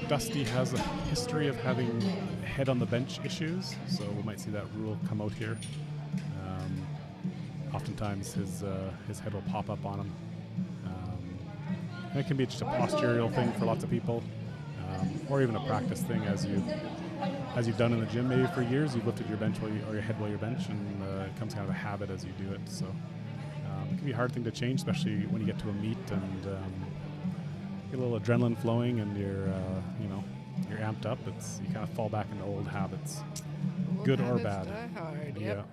Dusty has a history of having head on the bench issues, so we might see that rule come out here. Oftentimes his head will pop up on him. And it can be just a postural thing for lots of people, or even a practice thing as you've done in the gym maybe for years. You've lifted your bench or your head while you bench, and it becomes kind of a habit as you do it. So it can be a hard thing to change, especially when you get to a meet and get a little adrenaline flowing and you're amped up. You kind of fall back into old habits, good or bad. Die hard. Yeah. Yep.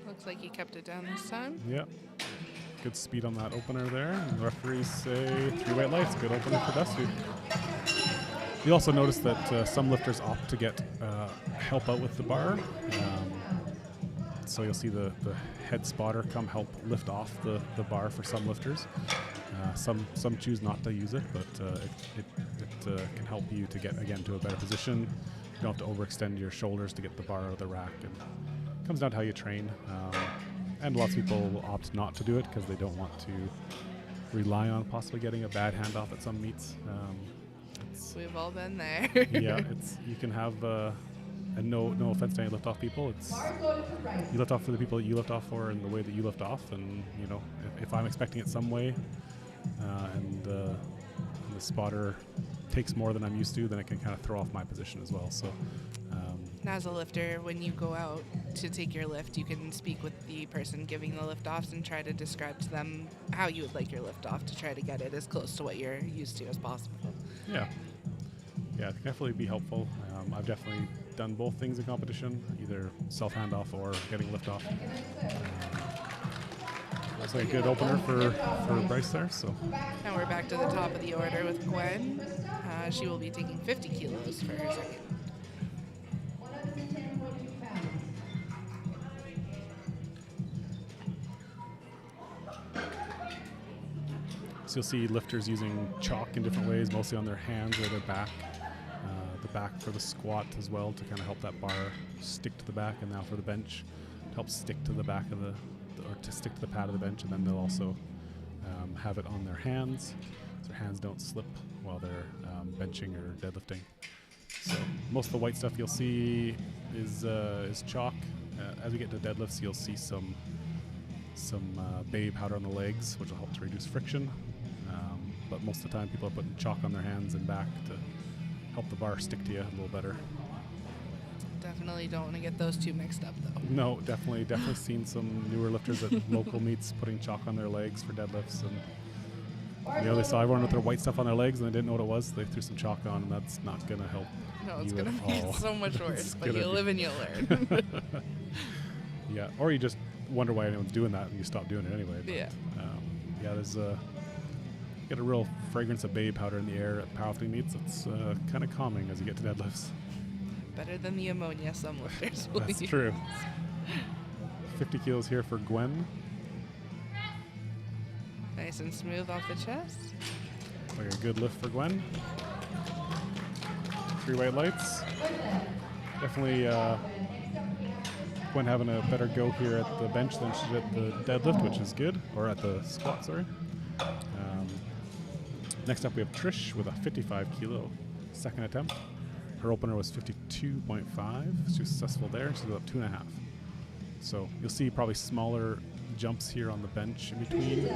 Looks like he kept it down this time. Yeah. Good speed on that opener there. And the referees say 3 white lights. Good opener for Dusty. You also notice that some lifters opt to get help out with the bar. So you'll see the head spotter come help lift off the bar for some lifters. Some choose not to use it, but it can help you to get, again, to a better position. You don't have to overextend your shoulders to get the bar out of the rack. And it comes down to how you train. And lots of people will opt not to do it because they don't want to rely on possibly getting a bad handoff at some meets. We've all been there. Yeah, you can have, and no offense to any lift off people, you lift off for the people that you lift off for and the way that you lift off. And if I'm expecting it some way, and the spotter takes more than I'm used to, then it can kind of throw off my position as well. So. Now, as a lifter, when you go out to take your lift, you can speak with the person giving the lift offs and try to describe to them how you would like your lift off to try to get it as close to what you're used to as possible. Yeah, it can definitely be helpful. I've definitely done both things in competition, either self handoff or getting lift off. Looks like a good opener for Bryce there. So Now we're back to the top of the order with Gwen. She will be taking 50 kilos for her second. 110.2 pounds. So you'll see lifters using chalk in different ways, mostly on their hands or their back. The back for the squat as well to kind of help that bar stick to the back, and now for the bench to help stick to the back of or to stick to the pad of the bench, and then they'll also have it on their hands so their hands don't slip while they're benching or deadlifting. So most of the white stuff you'll see is chalk. As we get to deadlifts, you'll see some baby powder on the legs, which will help to reduce friction. But most of the time, people are putting chalk on their hands and back to help the bar stick to you a little better. Definitely don't want to get those two mixed up, though. No, definitely seen some newer lifters at local meets putting chalk on their legs for deadlifts, and they saw everyone with their white stuff on their legs and they didn't know what it was. They threw some chalk on, and that's not going to help. No, it's you going at to be all. so much worse, It's but gonna you be- live and you learn. Yeah, or you just wonder why anyone's doing that and you stop doing it anyway. But, Yeah. There's get a real fragrance of baby powder in the air at powerlifting meets. It's kind of calming as you get to deadlifts. Better than the ammonia some lifters will That's use. true. 50 kilos here for Gwen. Nice and smooth off the chest. Like a good lift for Gwen. 3 white lights. Definitely Gwen having a better go here at the bench than she did at the deadlift, which is good. Or at the squat, sorry. Next up we have Trish with a 55 kilo second attempt. Her opener was 52.5. She was successful there. She's about 2.5. So you'll see probably smaller jumps here on the bench in between,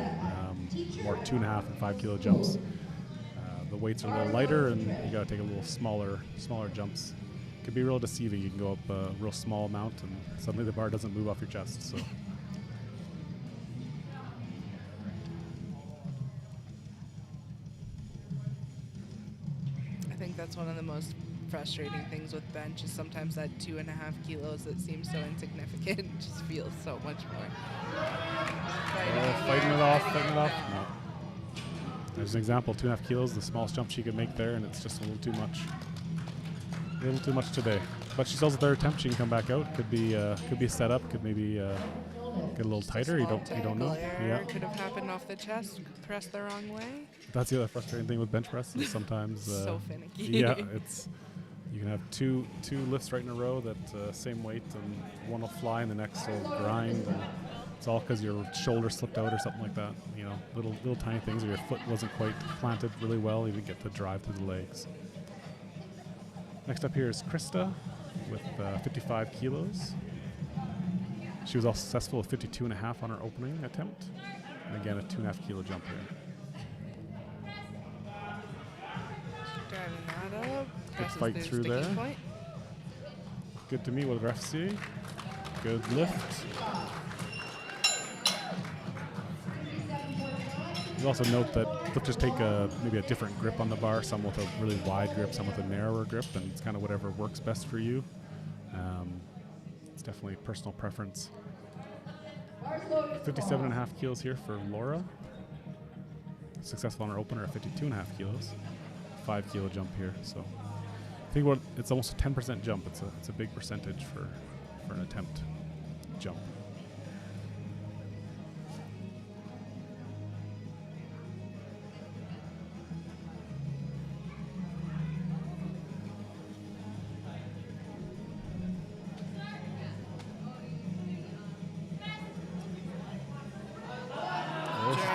more 2.5 and 5 kilo jumps. The weights are a little lighter, and you got to take a little smaller jumps. It can be real deceiving. You can go up a real small amount, and suddenly the bar doesn't move off your chest. So. I think that's one of the most frustrating things with bench is sometimes that 2.5 kilos that seems so insignificant just feels so much more. Fighting it off. No. There's an example, 2.5 kilos, the smallest jump she could make there, and it's just a little too much. A little too much today. But she still has a third attempt. She can come back out. Could be a setup. Could maybe get a little tighter. You don't know. Yeah. Could have happened off the chest, pressed the wrong way. That's the other frustrating thing with bench press is sometimes So finicky. Yeah, it's You can have two lifts right in a row that same weight, and one will fly and the next will grind. And it's all because your shoulder slipped out or something like that. You know, little tiny things, or your foot wasn't quite planted really well. You didn't get the drive through the legs. Next up here is Krista with 55 kilos. She was all successful with 52.5 on her opening attempt. And again, a 2.5 kilo jump here. Driving that up. Good Crosses fight the through sticking there. point. Good to meet with ref C. Good lift. You also note that lifters take maybe a different grip on the bar, some with a really wide grip, some with a narrower grip, and it's kind of whatever works best for you. It's definitely personal preference. 57.5 kilos here for Laura. Successful on her opener at 52.5 kilos. 5 kilo jump here. So I think it's almost a 10% jump. It's a big percentage for an attempt jump.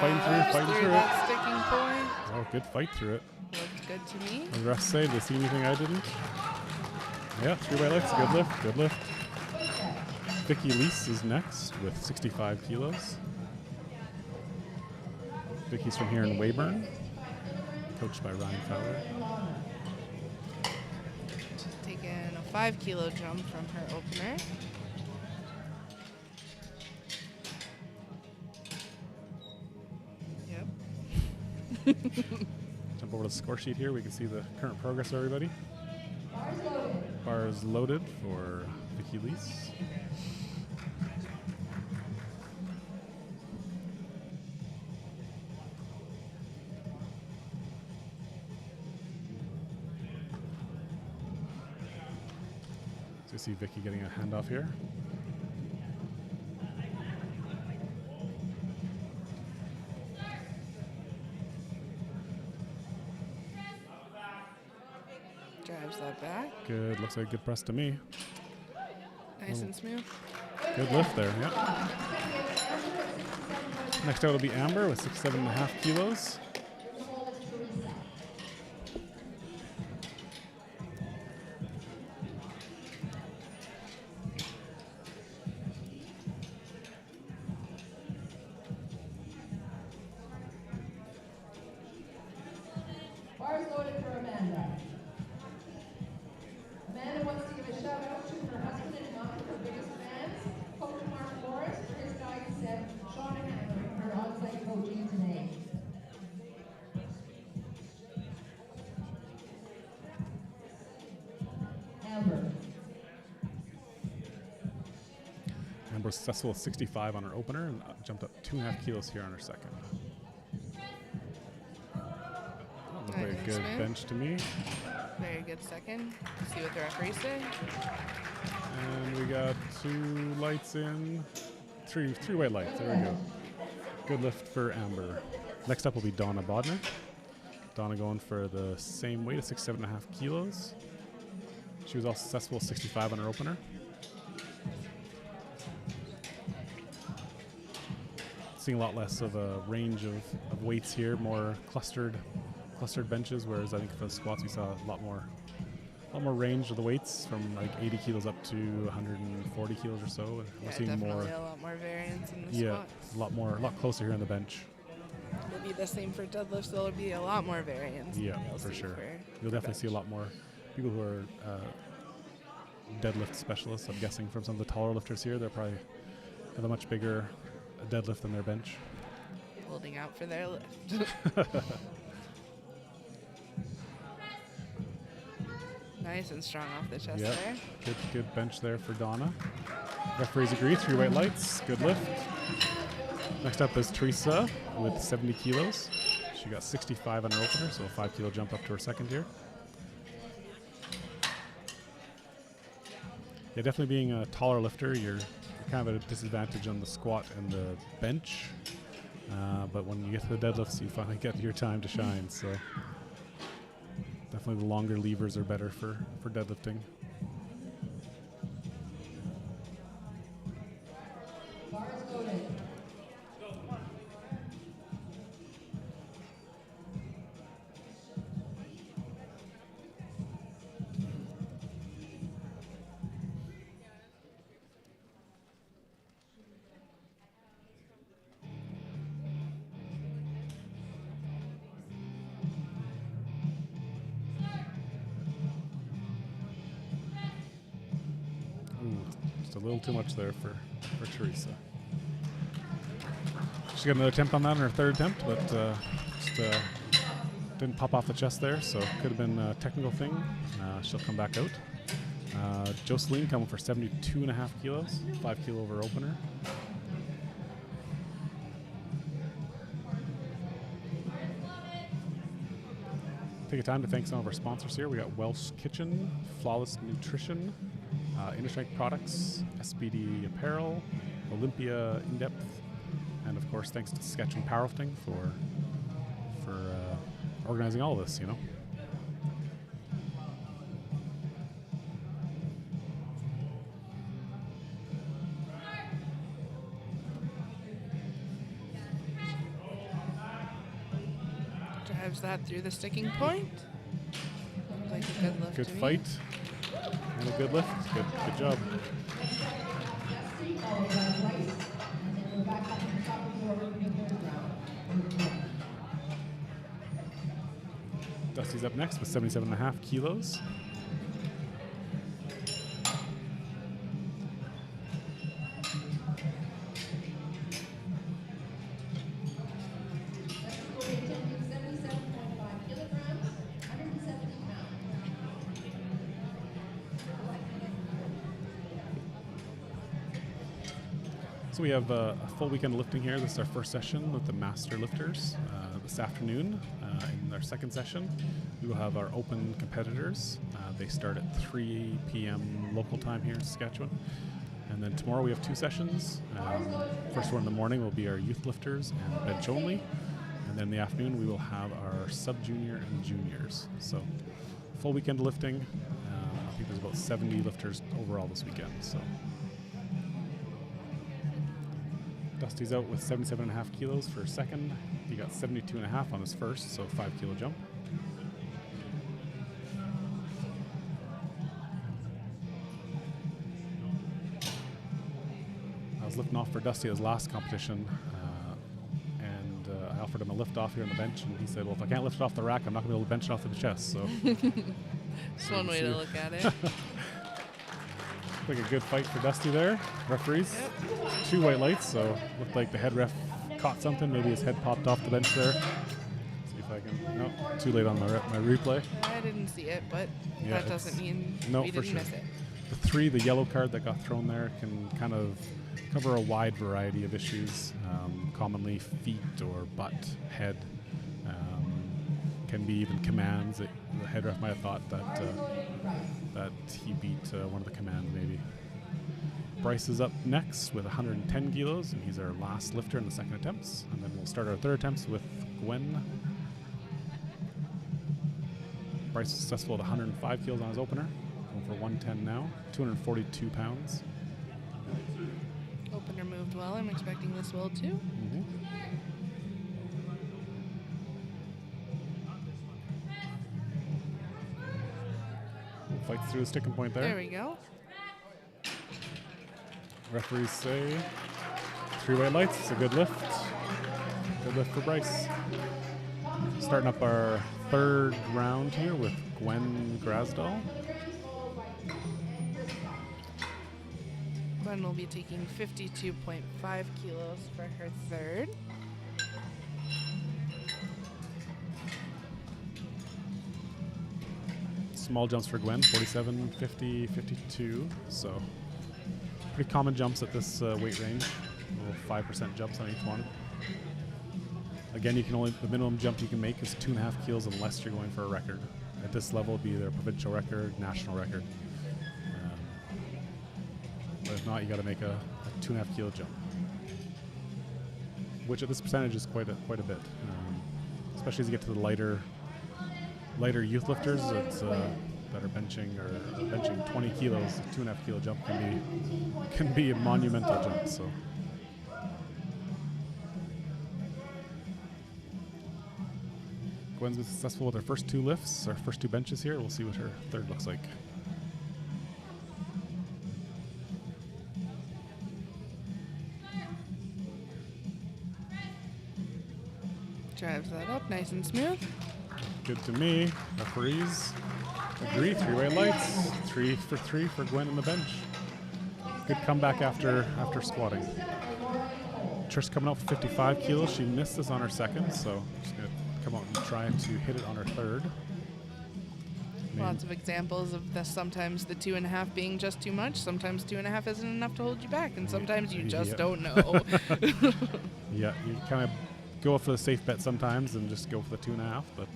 Fighting through it. That sticking point. Oh, good fight through it. Looked good to me. The refs say, did they see anything I didn't? Yeah, 3 by legs, good lift, good lift. Vicky Lease is next with 65 kilos. Vicky's from here in Weyburn, coached by Ryan Fowler. Taking a 5 kilo jump from her opener. Jump over to the score sheet here. We can see the current progress of everybody. Bars loaded for Vicky Lease. So you see Vicky getting a handoff here. Drives that back. Good, looks like a good press to me. Nice and smooth. Good lift there, yeah. Next out will be Amber with 67.5 kilos. Bars loaded for Amanda. Amanda wants to give a shout out to her husband and mom, her biggest fans, Coach Mark Morris, for his guidance and Shauna Hammer, her on-site coaching today. Amber. Amber was successful with 65 on her opener and jumped up 2.5 kilos here on her second. Looked like a Nice good move. bench to me. Very good second. See what the referees say. And we got 2 lights in. Three white lights. There we go. Good lift for Amber. Next up will be Donna Bodner. Donna going for the same weight of 67.5 kilos. She was also successful with 65 on her opener. Seeing a lot less of a range of weights here, more clustered benches, whereas I think for the squats we saw a lot more range of the weights from like 80 kilos up to 140 kilos or so. And Yeah, we're seeing definitely more, a lot more variance in the yeah, squat. a lot closer here on the bench. It'll be the same for deadlifts. There'll be a lot more variance. Yeah, than you'll for see sure. for You'll definitely bench. see a lot more people who are deadlift specialists. I'm guessing from some of the taller lifters here, they're probably have a much bigger deadlift than their bench. Holding out for their lift. Nice and strong off the chest Yep. there. Good bench there for Donna. Referees agree, 3 white lights, good lift. Next up is Teresa with 70 kilos. She got 65 on her opener, so a 5 kilo jump up to her second here. Yeah, definitely being a taller lifter, you're kind of at a disadvantage on the squat and the bench. But when you get to the deadlifts, you finally get your time to shine. So Definitely the longer levers are better for deadlifting. Bars loaded. Ooh, just a little too much there for Teresa. She got another attempt on that in her third attempt, but just didn't pop off the chest there, so could have been a technical thing. She'll come back out. Jocelyn coming for 72.5 kilos, 5 kilo over opener. Take a time to thank some of our sponsors here. We got Welsh Kitchen, Flawless Nutrition, Inner Strength Products, SPD Apparel, Olympia In-Depth, and of course thanks to Saskatchewan Powerlifting for organizing all this, you know. Drives that through the sticking point. Looked like a good lift Good to me. fight and a good lift. Good job. Dusty followed by Bryce, and then we're back up to the top of the order for the third round. Dusty's up next with 77.5 kilos. Next will be attempting 77.5 kilograms, 170 pounds. So we have a full weekend of lifting here. This is our first session with the master lifters. This afternoon, in our second session, we will have our open competitors. They start at 3 p.m. local time here in Saskatchewan. And then tomorrow we have 2 sessions. First one in the morning will be our youth lifters and bench only. And then in the afternoon we will have our sub-junior and juniors. So full weekend of lifting. I think there's about 70 lifters overall this weekend. So Dusty's out with 77.5 kilos for second. He got 72.5 on his first, so 5 kilo jump. I was lifting off for Dusty at his last competition, and I offered him a lift off here on the bench, and he said, well, if I can't lift it off the rack, I'm not going to be able to bench it off the chest. So That's one way to look at it. like a good fight for Dusty there. Referees, 2 white lights, so looked like the head ref caught something. Maybe his head popped off the bench there. See if I can. No, too late on my replay. I didn't see it, but Yeah, that doesn't mean no, we for didn't sure. miss it. The yellow card that got thrown there can kind of cover a wide variety of issues. Commonly feet or butt, head. Can be even commands. The head ref might have thought that he beat one of the commands maybe. Bryce is up next with 110 kilos, and he's our last lifter in the second attempts. And then we'll start our third attempts with Gwen. Bryce was successful at 105 kilos on his opener, going for 110 now, 242 pounds. Opener moved well. I'm expecting this will too. Fights through the sticking point there. There we go. Referees say 3 white lights. It's a good lift. Good lift for Bryce. Starting up our third round here with Gwen Grasdahl. Gwen will be taking 52.5 kilos for her third. Small jumps for Gwen, 47, 50, 52. So pretty common jumps at this weight range. Little 5% jumps on each one. Again, the minimum jump you can make is 2.5 kilos unless you're going for a record. At this level, it'd be either a provincial record, national record. But if not, you got to make a 2.5 kilo jump, which at this percentage is quite a bit, especially as you get to the lighter lighter youth lifters that are benching 20 kilos, a 2.5 kilo jump can be a monumental jump. So. Gwen's been successful with her first 2 lifts, her first 2 benches here. We'll see what her third looks like. Drives that up nice and smooth. Good to me. Referees agree. 3-way lights. 3 for 3 for Gwen on the bench. Good comeback after squatting. Trish coming out for 55 kilos. She missed this on her second, so she's going to come out and try to hit it on her third. Lots of examples of sometimes the 2.5 being just too much. Sometimes 2.5 isn't enough to hold you back, and sometimes you just don't know. Yeah, you kind of go for the safe bet sometimes and just go for the 2.5. But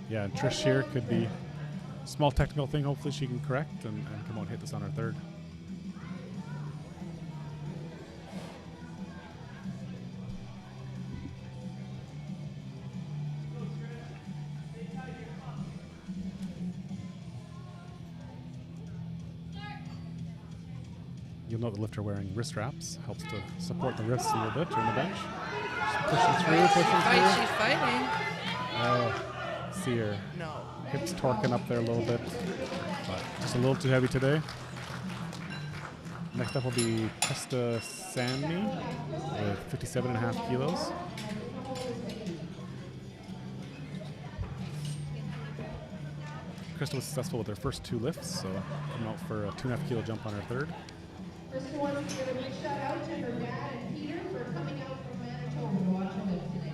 yeah, and Trish here could be a small technical thing. Hopefully she can correct and come out and hit this on her third. You'll note the lifter wearing wrist wraps. Helps to support the wrists a little bit during the bench. She's pushing through. She's fighting. Oh, see her No. hips torquing up there a little bit, but just a little too heavy today. Next up will be Krista Sanmi with 57.5 kilos. Krista was successful with her first 2 lifts, so coming out for a 2.5 kilo jump on her third. Krista wants to give a big shout out to her dad and Peter for coming out from Manitoba to watch her lift today.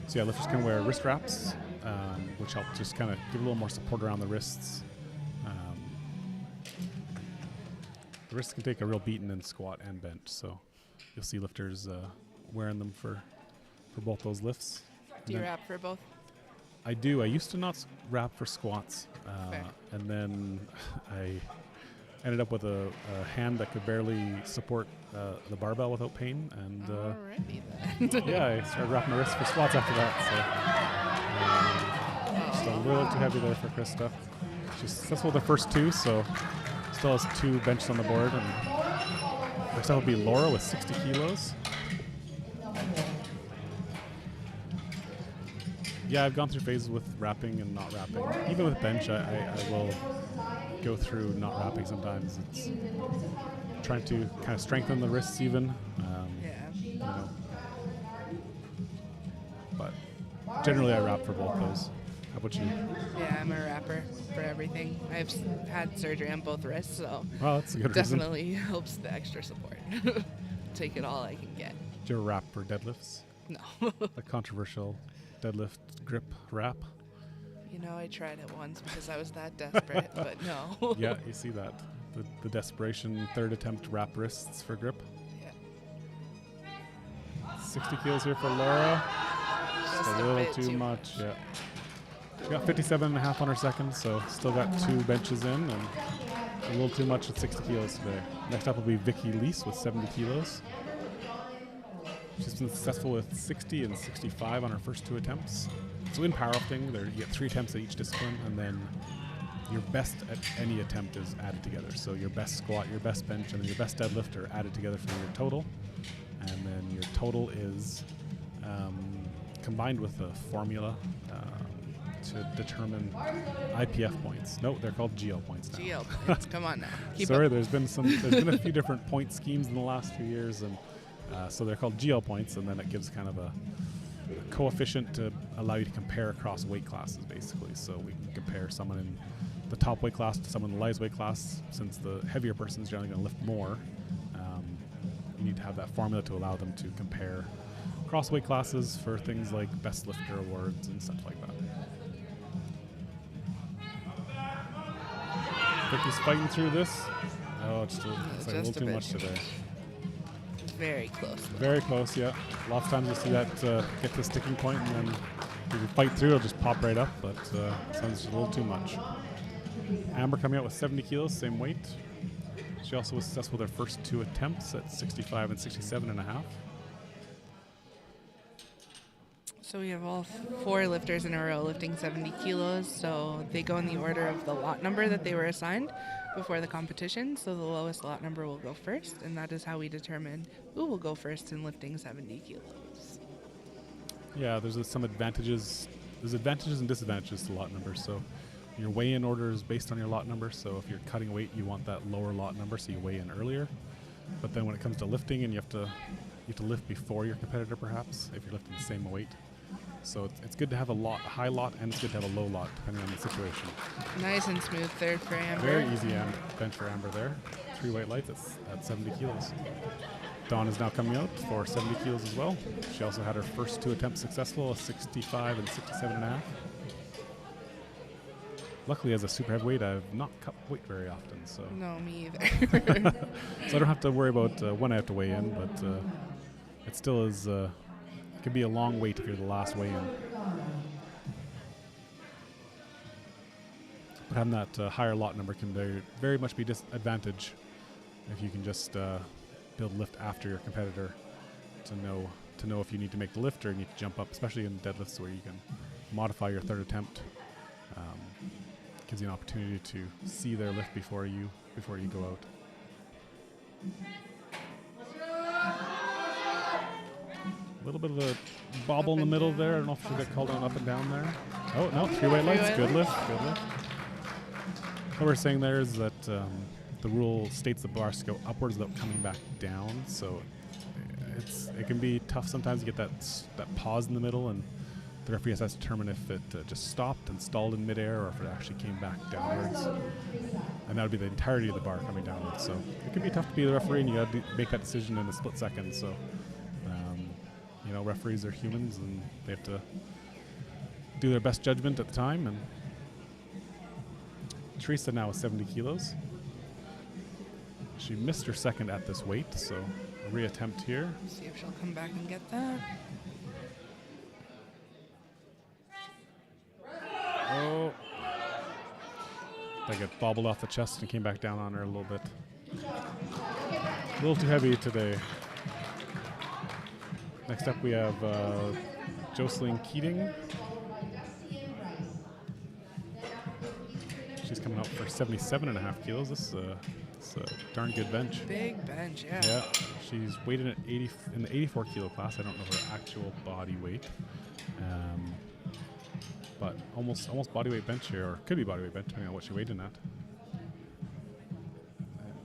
So yeah, lifters can wear wrist wraps, which help just kind of give a little more support around the wrists. The wrists can take a real beating in squat and bench, so you'll see lifters wearing them for both those lifts. Do you wrap for both? I do. I used to not wrap for squats, Fair. and then I ended up with a hand that could barely support the barbell without pain, and Alrighty then. yeah, I started wrapping my wrists for squats after that. So just a little too heavy there for Krista. She's successful with the first 2, so still has 2 benches on the board. And next up will be Laura with 60 kilos. Yeah, I've gone through phases with wrapping and not wrapping. Even with bench, I will go through not wrapping sometimes. It's trying to kind of strengthen the wrists even. Yeah. You know. But generally I wrap for both those. How about you? Yeah, I'm a wrapper for everything. I've had surgery on both wrists, so Well, that's a good reason. definitely helps the extra support. Take it all I can get. Do you ever wrap for deadlifts? No. A controversial deadlift grip wrap? You know, I tried it once because I was that desperate, but no. Yeah, you see that. The desperation third attempt wrap wrists for grip. Yeah. 60 kilos here for Laura. Just a little too much, yeah. She got 57.5 on her second, so still got 2 benches in, and a little too much at 60 kilos today. Next up will be Vicky Lease with 70 kilos. She's been successful with 60 and 65 on her first 2 attempts. So in powerlifting, you get 3 attempts at each discipline, and then your best at any attempt is added together. So your best squat, your best bench, and then your best deadlift are added together for your total. And then your total is combined with a formula to determine IPF points. No, they're called GL points now. GL points. Come on now. Keep Sorry, up. there's been a few different point schemes in the last few years, and so they're called GL points, and then it gives kind of a coefficient to allow you to compare across weight classes, basically. So we can compare someone in the top weight class to someone in the lightest weight class. Since the heavier person is generally going to lift more, you need to have that formula to allow them to compare across weight classes for things like best lifter awards and stuff like that. Vicky's fighting through this. Oh, it's like a little Just a too bit. much today. Very close. Very close, yeah. Lots of times you'll see that get to the sticking point, and then if you fight through, it'll just pop right up, but sounds a little too much. Amber coming out with 70 kilos, same weight. She also was successful with her first 2 attempts at 65 and 67.5. So we have all 4 lifters in a row lifting 70 kilos. So they go in the order of the lot number that they were assigned before the competition. So the lowest lot number will go first, and that is how we determine who will go first in lifting 70 kilos. Yeah, there's some advantages. There's advantages and disadvantages to lot numbers. So your weigh-in order is based on your lot number. So if you're cutting weight, you want that lower lot number, so you weigh in earlier. But then when it comes to lifting, and you have to lift before your competitor, perhaps, if you're lifting the same weight. So it's good to have a high lot, and it's good to have a low lot, depending on the situation. Nice and smooth third for Amber. Very easy bench for Amber there. 3 weight lights at 70 kilos. Dawn is now coming out for 70 kilos as well. She also had her first 2 attempts successful, a 65 and 67.5. Luckily, as a super heavyweight, I've not cut weight very often, so No, me either. so I don't have to worry about when I have to weigh in. But it still is. It can be a long wait if you're the last weigh-in. But having that higher lot number can very much be disadvantage if you can just build lift after your competitor to know if you need to make the lift or you need to jump up, especially in deadlifts where you can modify your third attempt. Gives you an opportunity to see their lift before you go out. A little bit of a bobble in the middle there. I don't know if she'll get called on up and down there. Oh, no, 3 weight lights. Good lift. Good lift. What we're saying there is that the rule states the bars go upwards without coming back down. So it can be tough sometimes to get that pause in the middle, and the referee has to determine if it just stopped and stalled in midair or if it actually came back downwards. And that would be the entirety of the bar coming downwards. So it can be tough to be the referee, and you have to make that decision in a split second. So, referees are humans, and they have to do their best judgment at the time. And Teresa now is 70 kilos. She missed her second at this weight, so a reattempt here. See if she'll come back and get that. Oh. That got bobbled off the chest and came back down on her a little bit. A little too heavy today. Next up we have Jocelyn Keating. She's coming out for 77.5 kilos. This is a darn good bench. Big bench, yeah. Yeah, she's weighted at in the 84 kilo class. I don't know her actual body weight. But almost body weight bench here, or could be body weight bench depending on what she weighed in at.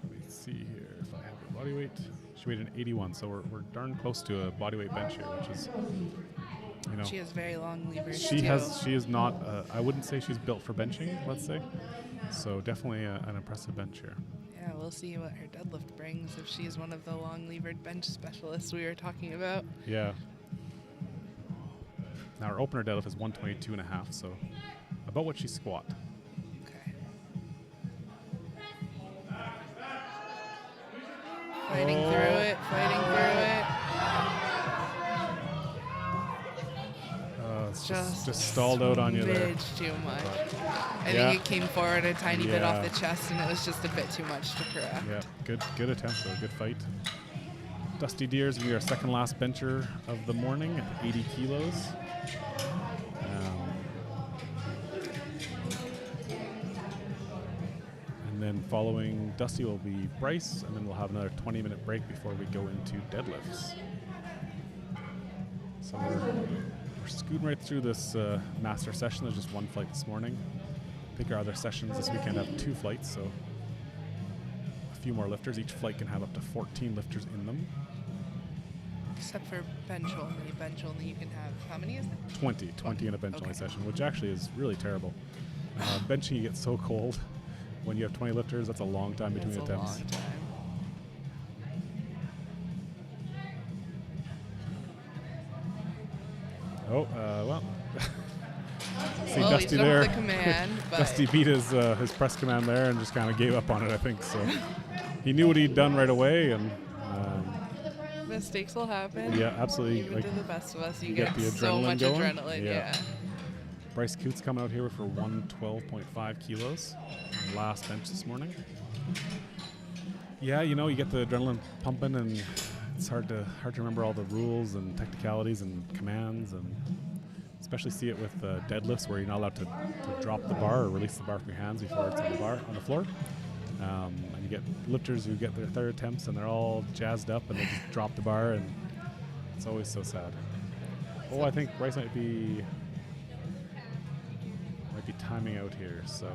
Let me see here if I have her body weight. She weighed in 81, so we're darn close to a body weight bench here, which is, She has very long levers. She is not. I wouldn't say she's built for benching. Let's say, so definitely an impressive bench here. Yeah, we'll see what her deadlift brings if she's one of the long levered bench specialists we were talking about. Yeah. Now her opener deadlift is 122.5, so about what she squat. Okay. Fighting through it. It's just stalled out on you there. Too much. I Yeah. think it came forward a tiny bit off Yeah. the chest, and it was just a bit too much to correct. Yeah, good attempt though, good fight. Dusty Deers will be our second last bencher of the morning at 80 kilos. And then following Dusty will be Bryce, and then we'll have another 20-minute break before we go into deadlifts. So we're scooting right through this master session. There's just one flight this morning. I think our other sessions this weekend have 2 flights, so a few more lifters. Each flight can have up to 14 lifters in them. Except for bench only. Bench only you can have, how many is it? 20 in a bench only Okay. session, which actually is really terrible. Benching, you get so cold. When you have 20 lifters, that's a long time between That's a attempts. long time. Oh, well. See Well, Dusty he's there. up the command, but Dusty beat his press command there and just kind of gave up on it, I think. So he knew what he'd done right away, and mistakes will happen. yeah, absolutely. Even to the best of us, you get get the so adrenaline much going. adrenaline. Yeah. Yeah. Bryce Coots coming out here for 112.5 kilos. Last bench this morning. Yeah, you get the adrenaline pumping, and it's hard to remember all the rules and technicalities and commands, and especially see it with deadlifts where you're not allowed to drop the bar or release the bar from your hands before it's on the floor. And you get lifters who get their third attempts and they're all jazzed up and they just drop the bar, and it's always so sad. Oh, I think Bryce might be timing out here, so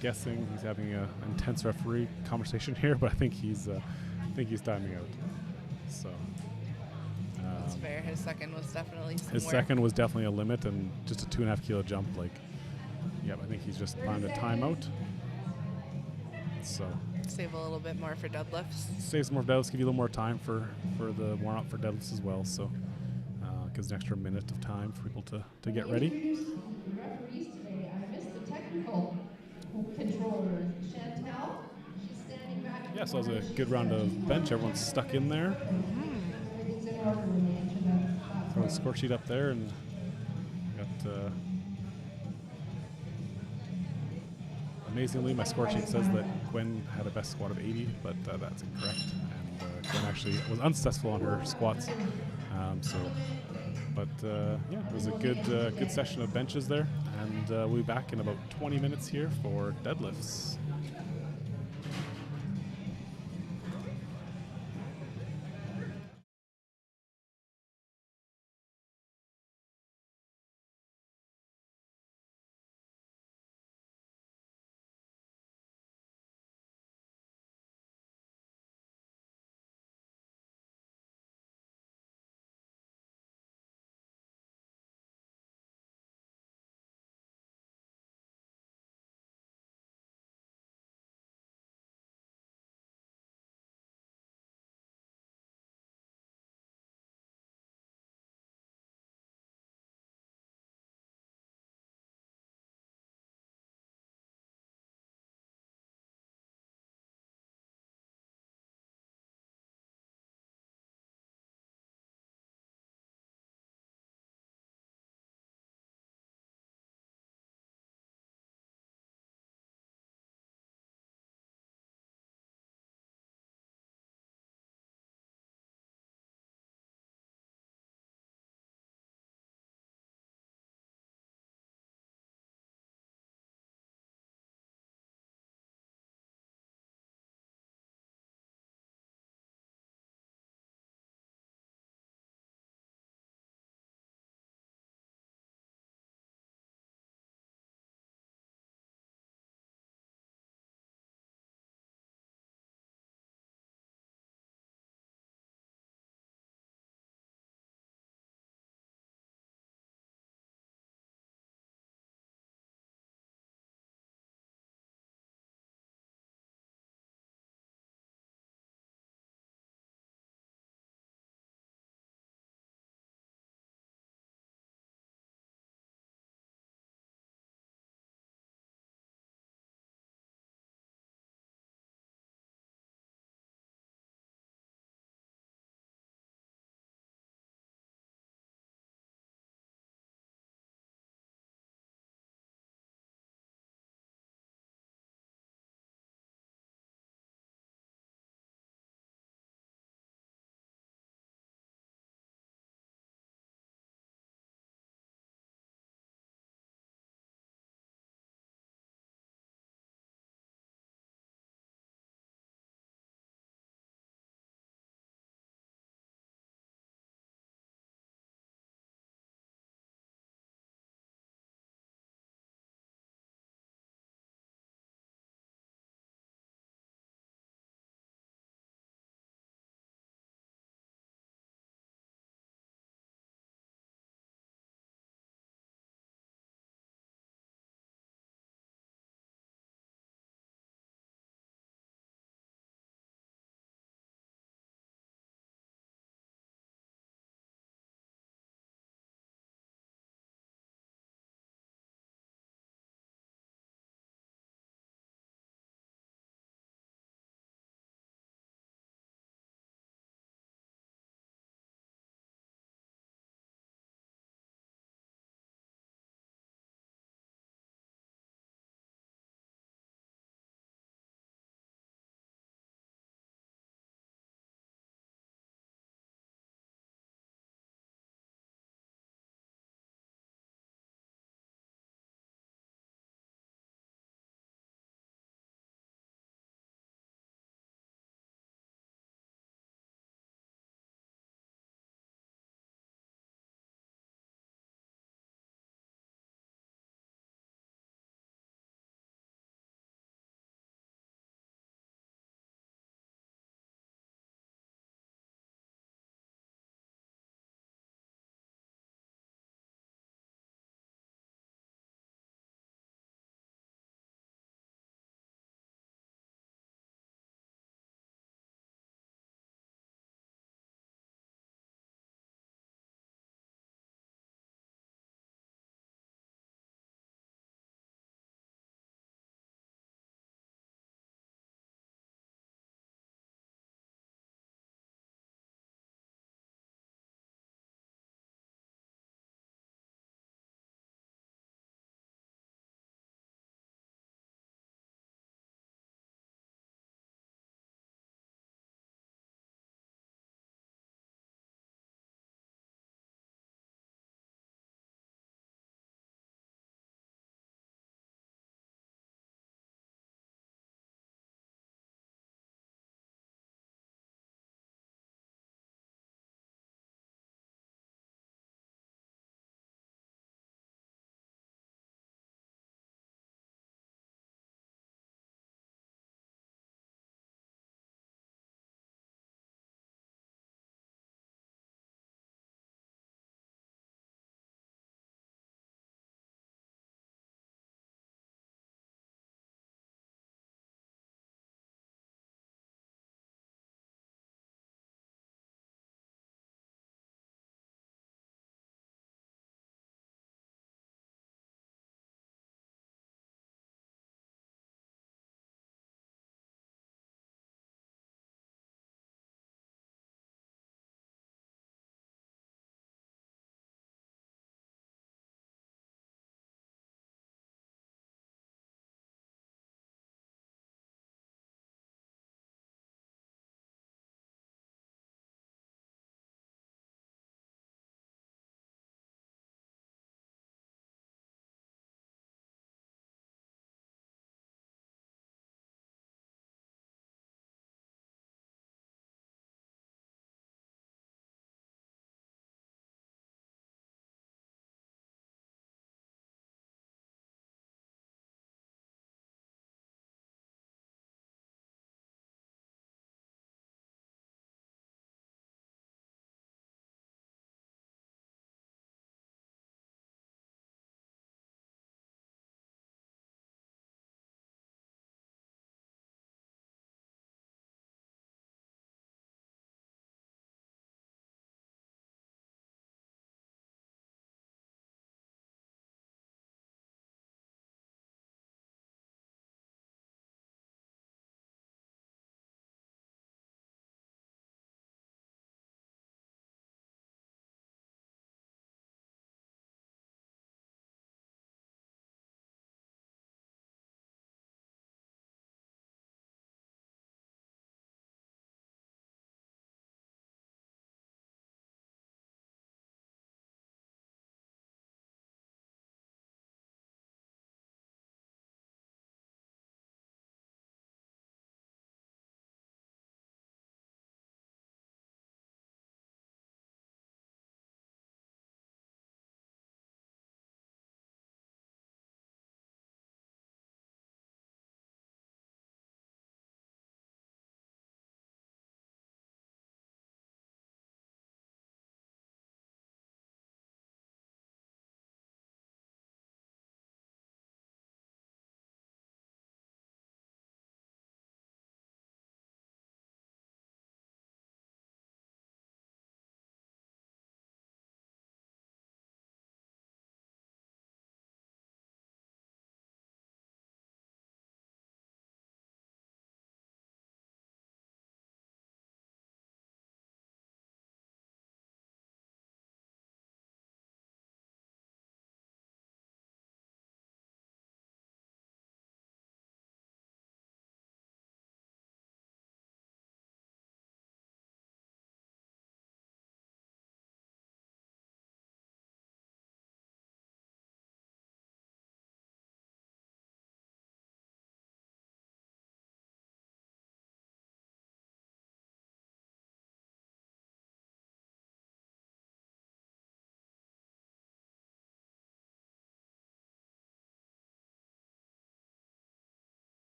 guessing he's having an intense referee conversation here, but I think he's timing out. So That's fair. His second was definitely his somewhere. second was definitely a limit, and just a 2.5 kilo jump. Like, yep, I think he's just planned a timeout. So Save a little bit more for deadlifts. save some more deadlifts, give you a little more time for the warm up for deadlifts as well. So gives an extra minute of time for people to get ready. Introduce the referees today. I missed the technical controller, Chantel. She's standing back. Yeah, so it was a good round of bench. Everyone's stuck in there. Everything's in order when they enter the Throw platform. the score sheet up there, and got. Amazingly, my score sheet says that Gwen had a best squat of 80, but that's incorrect. And Gwen actually was unsuccessful on her squats. Yeah, it was a good session of benches there, and we'll be back in about 20 minutes here for deadlifts.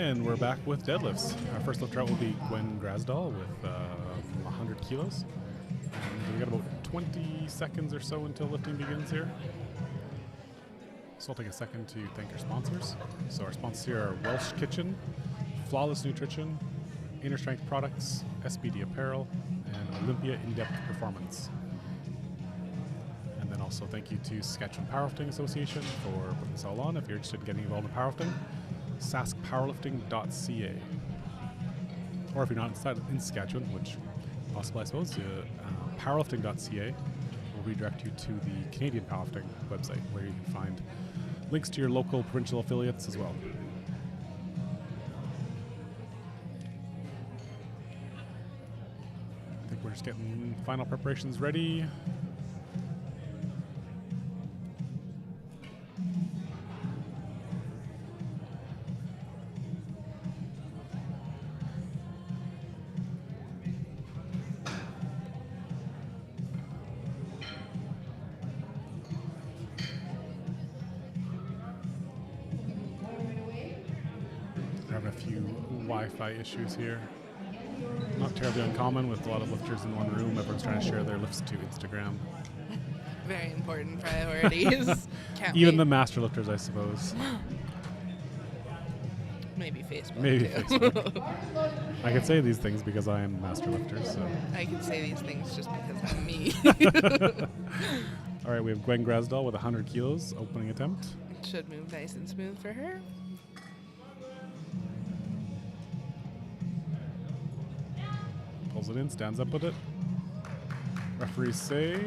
And we're back with deadlifts. Our first lifter out will be Gwen Grasdahl with 100 kilos. And we've got about 20 seconds or so until lifting begins here. So I'll take a second to thank our sponsors. So our sponsors here are Welsh Kitchen, Flawless Nutrition, Inner Strength Products, SBD Apparel, and Olympia In-Depth Performance. And then also thank you to Saskatchewan Powerlifting Association for putting this all on. If you're interested in getting involved in powerlifting, saskpowerlifting.ca. Or if you're not in Saskatchewan, which possible I suppose, powerlifting.ca will redirect you to the Canadian Powerlifting website where you can find links to your local provincial affiliates as well. I think we're just getting final preparations ready. We're having a few Wi-Fi issues here. Not terribly uncommon with a lot of lifters in one room. Everyone's trying to share their lifts to Instagram. Very important priorities. Can't Even wait. the master lifters, I suppose. Maybe Facebook. Maybe too. Facebook. I can say these things because I am master lifter. So, I can say these things just because I'm me. all right, we have Gwen Grasdahl with 100 kilos, opening attempt. It should move nice and smooth for her. Pulls it in, stands up with it. Referees say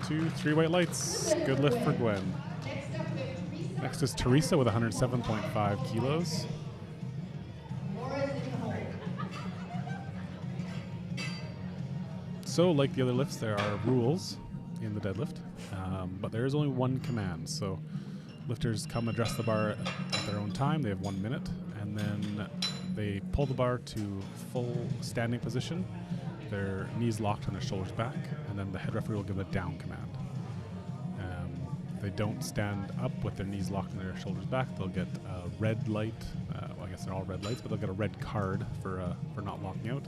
2, 3 white lights. Good lift for Gwen. Next is Teresa with 107.5 kilos. So, like the other lifts, there are rules in the deadlift, but there is only one command. So, lifters come address the bar at their own time. They have 1 minute, and then they pull the bar to full standing position. Their knees locked and their shoulders back, and then the head referee will give a down command. If they don't stand up with their knees locked and their shoulders back, they'll get a red light. Well, I guess they're all red lights, but they'll get a red card for not locking out.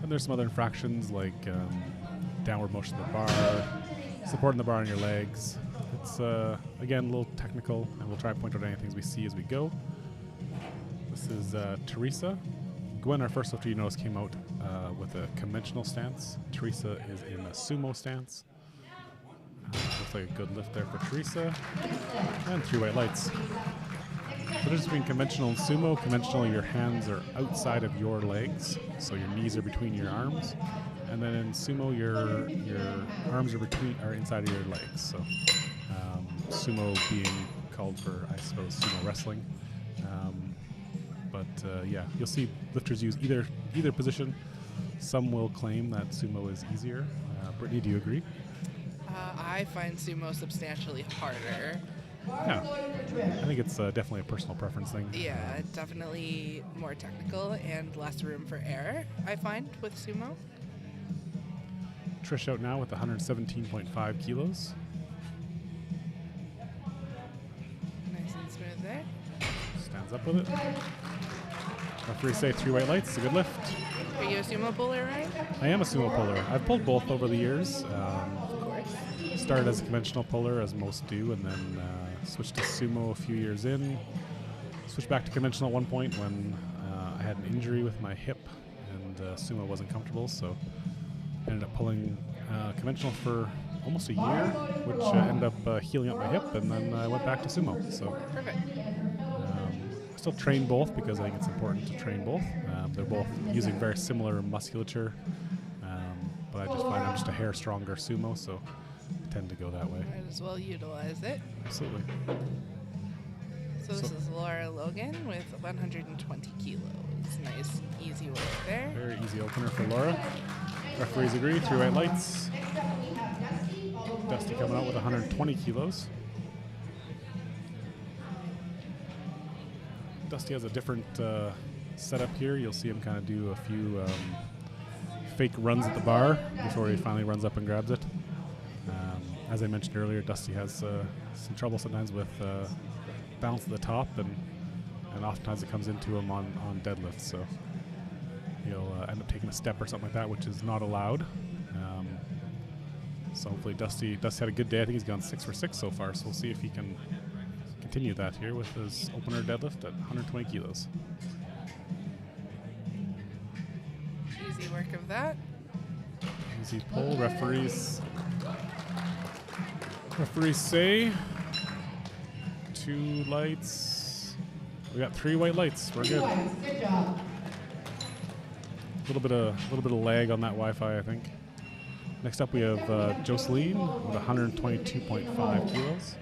And there's some other infractions like downward motion of the bar, supporting the bar on your legs. It's, again, a little technical, and we'll try and point out any things we see as we go. This is Teresa. Gwen, our first lifter, you notice, came out with a conventional stance. Teresa is in a sumo stance. Looks like a good lift there for Teresa. And 3 white lights. The difference between conventional and sumo: conventional, your hands are outside of your legs, so your knees are between your arms. And then in sumo, your arms are inside of your legs. So sumo being called for, I suppose, sumo wrestling. Yeah, you'll see lifters use either position. Some will claim that sumo is easier. Brittany, do you agree? I find sumo substantially harder. Yeah, I think it's definitely a personal preference thing. Yeah, definitely more technical and less room for error, I find, with sumo. Trish out now with 117.5 kilos. Nice and smooth there. Stands up with it. Referees say 3 white lights. It's a good lift. Are you a sumo puller, right? I am a sumo puller. I've pulled both over the years. Of course. Started as a conventional puller, as most do, and then switched to sumo a few years in. Switched back to conventional at one point when I had an injury with my hip, and sumo wasn't comfortable, so ended up pulling conventional for almost a year, which ended up healing up my hip, and then I went back to sumo. So Perfect. I still train both because I think it's important to train both. They're both using very similar musculature, but I just find I'm just a hair stronger sumo, so I tend to go that way. Might as well utilize it. Absolutely. So this is Laura Logan with 120 kilos. Nice, easy work there. Very easy opener for Laura. Referees agree. 3 white lights. Dusty coming out with 120 kilos. Dusty has a different setup here. You'll see him kind of do a few fake runs at the bar before he finally runs up and grabs it. As I mentioned earlier, Dusty has some trouble sometimes with balance at the top, and and oftentimes it comes into him on deadlifts. So he'll end up taking a step or something like that, which is not allowed. So hopefully Dusty had a good day. I think he's gone 6 for 6 so far. So we'll see if he can continue that here with his opener deadlift at 120 kilos. Easy work of that. Easy pull. Referees say 2 lights. We got 3 white lights. We're good. Good job. A little bit of lag on that Wi-Fi, I think. Next up, we have Jocelyn with 122.5 kilos.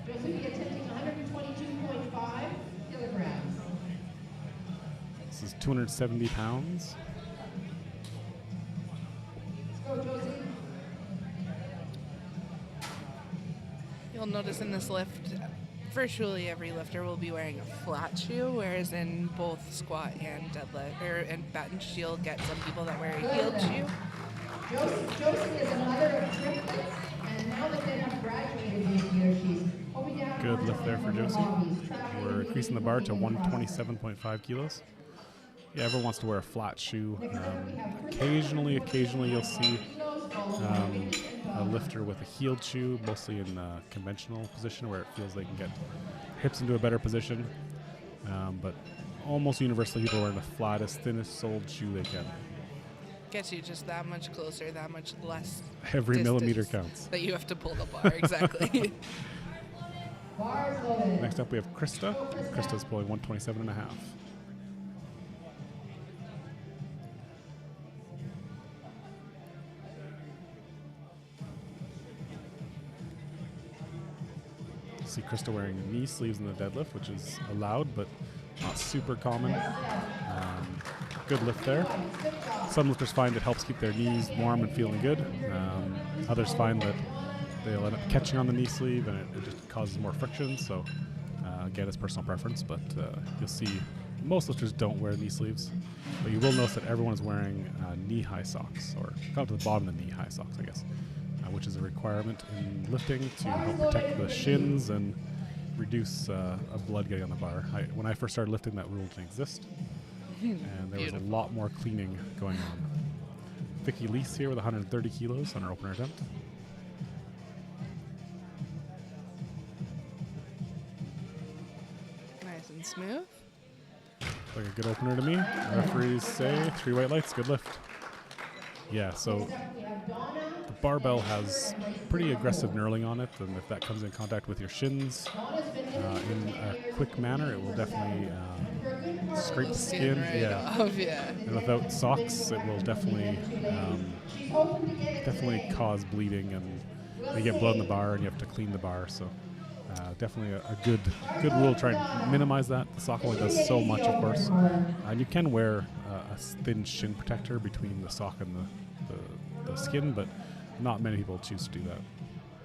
Josephine attempting 122.5 kilograms. This is 270 pounds. Let's go, Josie. You'll notice in this lift, virtually every lifter will be wearing a flat shoe, whereas in both squat and deadlift and bench, you'll get some people that wear a heeled shoe. Josie is another of triplets, and now that they have graduated this year, she's hoping to have Good lift there for Josie. We're increasing the bar to 127.5 kilos. Yeah, everyone wants to wear a flat shoe. Occasionally you'll see a lifter with a heeled shoe, mostly in a conventional position where it feels they can get hips into a better position. But almost universally, people are wearing the flattest, thinnest soled shoe they can. Gets you just that much closer, that much less. Every distance millimeter counts. that you have to pull the bar. Exactly. Bars loaded. Next up, we have Krista. Krista's pulling 127.5. See Krista wearing knee sleeves in the deadlift, which is allowed, but not super common. Good lift there. Some lifters find it helps keep their knees warm and feeling good. Others find that they'll end up catching on the knee sleeve and it just causes more friction. So again, it's personal preference, but you'll see most lifters don't wear knee sleeves. But you will notice that everyone is wearing knee-high socks, or come to the bottom of the knee-high socks, I guess, which is a requirement in lifting to help protect the shins and reduce blood getting on the bar. When I first started lifting, that rule didn't exist. And there was a lot more cleaning going on. Vicky Lease here with 130 kilos on her opener attempt. Nice and smooth. Like a good opener to me. Referees say 3 white lights, good lift. Yeah, so the barbell has pretty aggressive knurling on it, and if that comes in contact with your shins in a quick manner, it will definitely scrape the skin. Off, yeah. And without socks, it will definitely cause bleeding, and you get blood in the bar, and you have to clean the bar. So definitely a good rule to try and minimize that. The sock only does so much, of course. And you can wear a thin shin protector between the sock and the skin, but not many people choose to do that.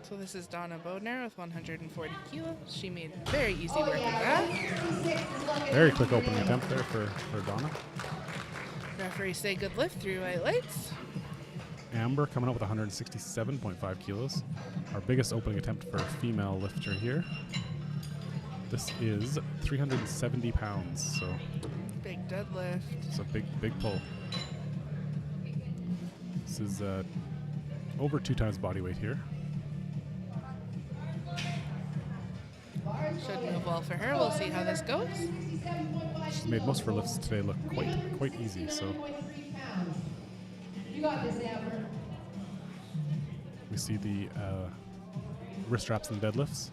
So this is Donna Bodner with 140 kilos. She made very easy work of that. Very quick opening attempt there for Donna. Referees say good lift, 3 white lights. Amber coming up with 167.5 kilos. Our biggest opening attempt for a female lifter here. This is 370 pounds, so Big deadlift. it's a big pull. This is over 2 times body weight here. Should move well for her. We'll see how this goes. She's made most of her lifts today look quite easy, so You got this, Amber. we see the wrist straps and deadlifts,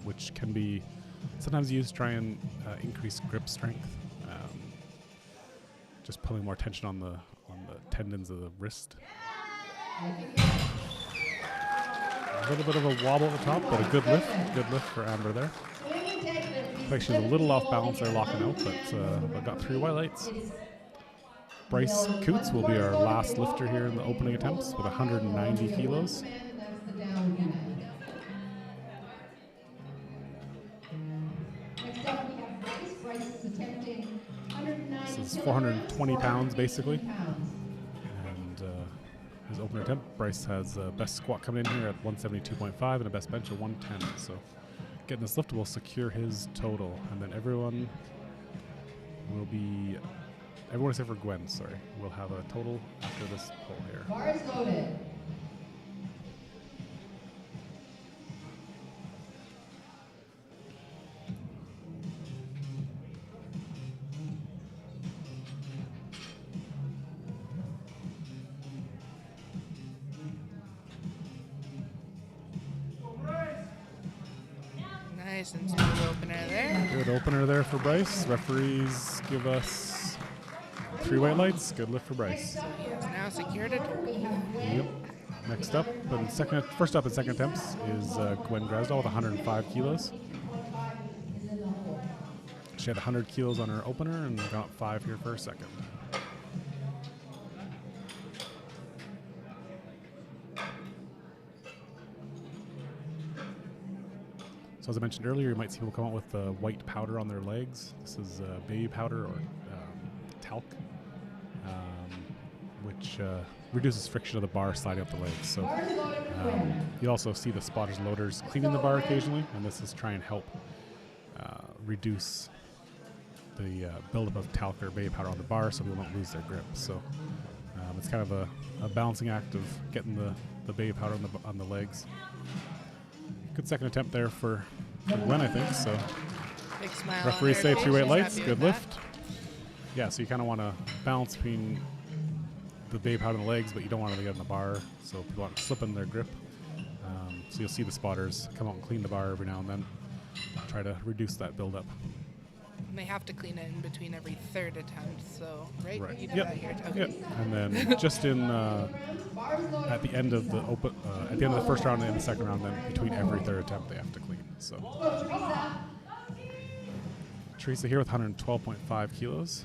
which can be sometimes used to try and increase grip strength. Just pulling more tension on the tendons of the wrist. A little bit of a wobble at the top, but a good lift for Amber there. Looks like she's a little off balance there locking out, but I've got 3 white lights. Bryce Coots will be our last lifter here in the opening attempts with 190 kilos. Next up, we have Bryce. Bryce is attempting 190. This is 420 pounds basically. And his opener attempt, Bryce has best squat coming in here at 172.5 and a best bench of 110. So getting this lift will secure his total, and then everyone except for Gwen, sorry, will have a total after this pull here. Bars loaded. Nice and smooth opener there. Good opener there for Bryce. Referees give us 3 white lights. Good lift for Bryce. He has now secured a total. Yep. Next up, first up in second attempts is Gwen Grasdahl with 105 kilos. She had 100 kilos on her opener and got 5 here for her second. So as I mentioned earlier, you might see people come out with white powder on their legs. This is baby powder or talc, which reduces friction of the bar sliding up the legs. So you also see the spotters loaders cleaning the bar occasionally, and this is try and help reduce the buildup of talc or baby powder on the bar so people don't lose their grip. So it's kind of a balancing act of getting the baby powder on the legs. Good second attempt there for Gwen, I think. So Big smile. referees on say her 3 face. white She's lights. happy Good with lift. Yeah, so you kind of want to balance between the baby powder on the legs, but you don't want to get on the bar, so people aren't slipping their grip. So you'll see the spotters come out and clean the bar every now and then, try to reduce that buildup. And they have to clean it in between every third attempt. So right, Right. you do Yep. that here. Okay. Yep. And then just at the end of the at the end of the first round and the second round, then between every third attempt they have to clean. So Teresa here with 112.5 kilos.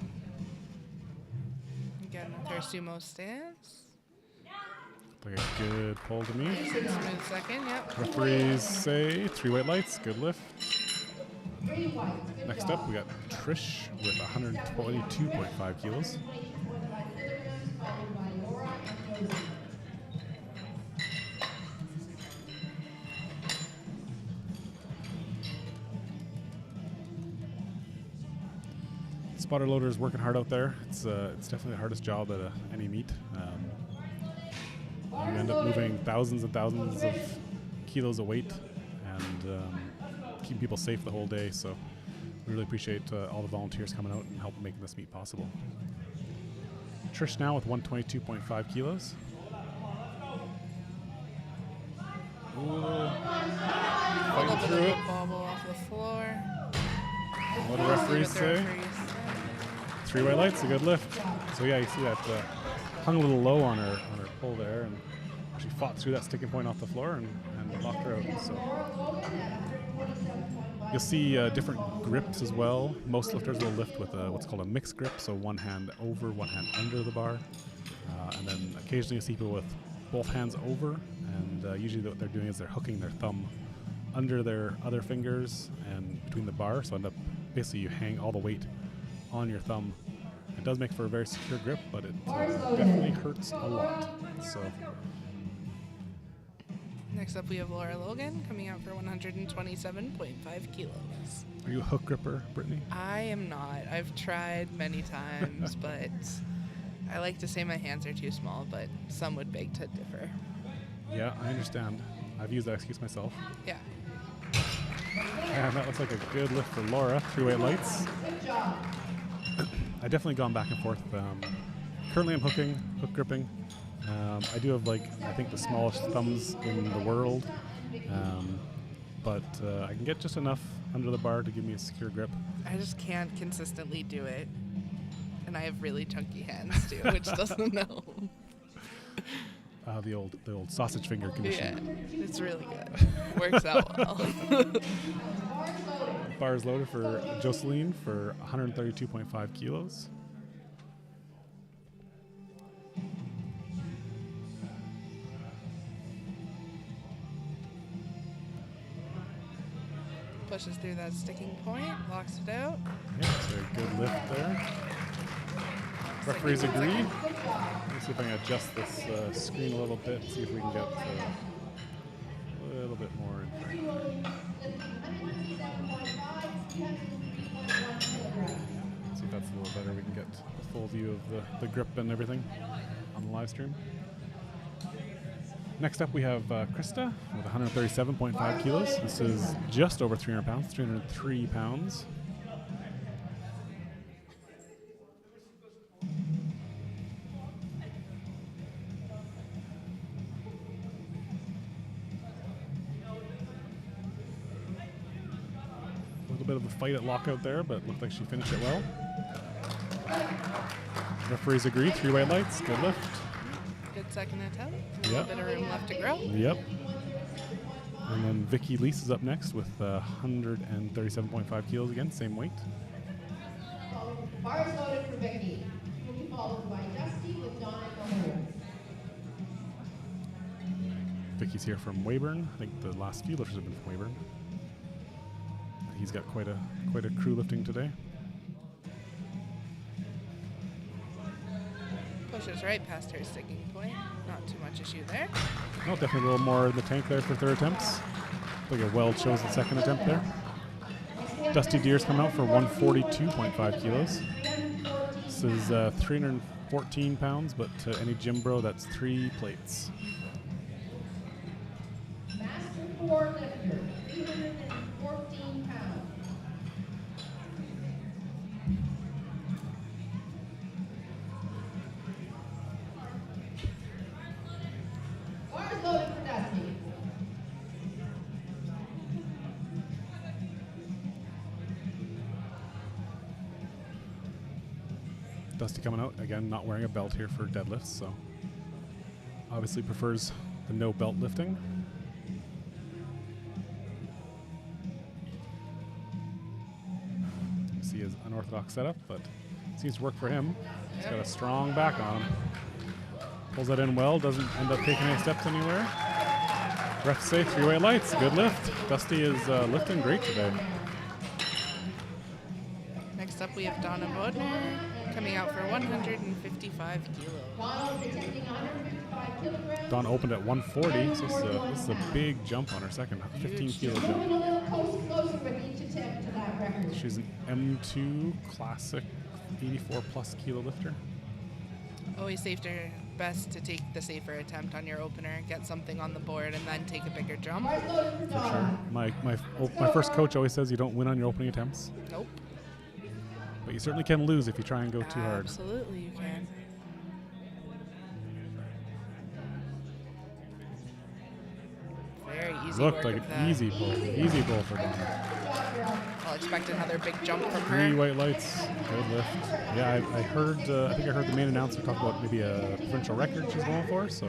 Again with her sumo stance. Like a good pull to me. Nice and smooth second. Yep. Referees say 3 white lights. Good lift. Next up, we got Trish with 122.5 kilos. Spotter loader is working hard out there. It's definitely the hardest job at any meet. You end up moving thousands and thousands of kilos of weight and keeping people safe the whole day. So we really appreciate all the volunteers coming out and helping making this meet possible. Trish now with 122.5 kilos. Ooh, fighting through it. Bobble off the floor. What do referees See what the say? referees say. 3 white lights, a good lift. So yeah, you see that hung a little low on her pull there, and she fought through that sticking point off the floor and locked her out. So you'll see different grips as well. Most lifters will lift with what's called a mixed grip, so one hand over, one hand under the bar, and then occasionally you see people with both hands over, and usually what they're doing is they're hooking their thumb under their other fingers and between the bar, so end up basically you hang all the weight on your thumb. It does make for a very secure grip, but it definitely hurts a lot. So Next up, we have Laura Logan coming out for 127.5 kilos. are you a hook gripper, Brittany? I am not. I've tried many times, but I like to say my hands are too small, but some would beg to differ. Yeah, I understand. I've used that excuse myself. Yeah. And that looks like a good lift for Laura. 3 white lights. I've definitely gone back and forth. Currently I'm hook gripping. I do have I think the smallest thumbs in the world. But I can get just enough under the bar to give me a secure grip. I just can't consistently do it. And I have really chunky hands too, which doesn't help. The old sausage finger Yeah, condition. it's really good. Works out well. Bar is loaded for Jocelyn for 132.5 kilos. Pushes through that sticking point, locks it out. Yeah, so a good lift there. Referees agree. Let's see if I can adjust this screen a little bit, see if we can get a little bit more in frame. lifting 167.5, 303.1 kilograms. See if that's a little better. We can get a full view of the grip and everything on the live stream. Next up, we have Krista with 137.5 kilos. This is just over 300 pounds, 303 pounds. A little bit of a fight at lockout there, but looked like she finished it well. Referees agree, 3 white lights, good lift. Good second attempt. A Yep. little bit of room left to grow. Yep. And then Vicky Lease is up next with 137.5 kilos again, same weight. Bars loaded for Vicky. Will be followed by Dusty with Donna Mahone. Vicky's here from Weyburn. I think the last few lifters have been from Weyburn. He's got quite a crew lifting today. Pushes right past her sticking point. Not too much issue there. Oh, definitely a little more in the tank there for third attempts. Like a well-chosen second attempt there. Dusty Deer's coming out for 142.5 kilos. This is 314 pounds, but to any gym bro, that's 3 plates. Master 4 lifter, 314 pounds. Bars loaded for Dusty. Dusty coming out, again, not wearing a belt here for deadlifts, so obviously prefers the no belt lifting. See his unorthodox setup, but seems to work for him. He's got a strong back on him. Pulls that in well, doesn't end up taking any steps anywhere. Refs say 3 white lights, good lift. Dusty is lifting great today. Next up, we have Donna Bodner coming out for 155 kilos. Donald attempting 155 kilograms. Dawn opened at 140, so this is a big jump on her second, 15 kilo Moving jump. a little closer with each attempt to that record. She's an M2 classic 84 plus kilo lifter. Always best to take the safer attempt on your opener, get something on the board, and then take a bigger jump. Bars loaded for For sure. Donna. My first coach always says you don't win on your opening attempts, Nope. but you certainly can lose if you try and go too hard. Absolutely, you can. Very easy Looked work like of an that. easy pull for Dawn. I'll expect another big jump from 3 her. white lights, good lift. Yeah, I heard. I think I heard the main announcer talk about maybe a provincial record she's going for. So,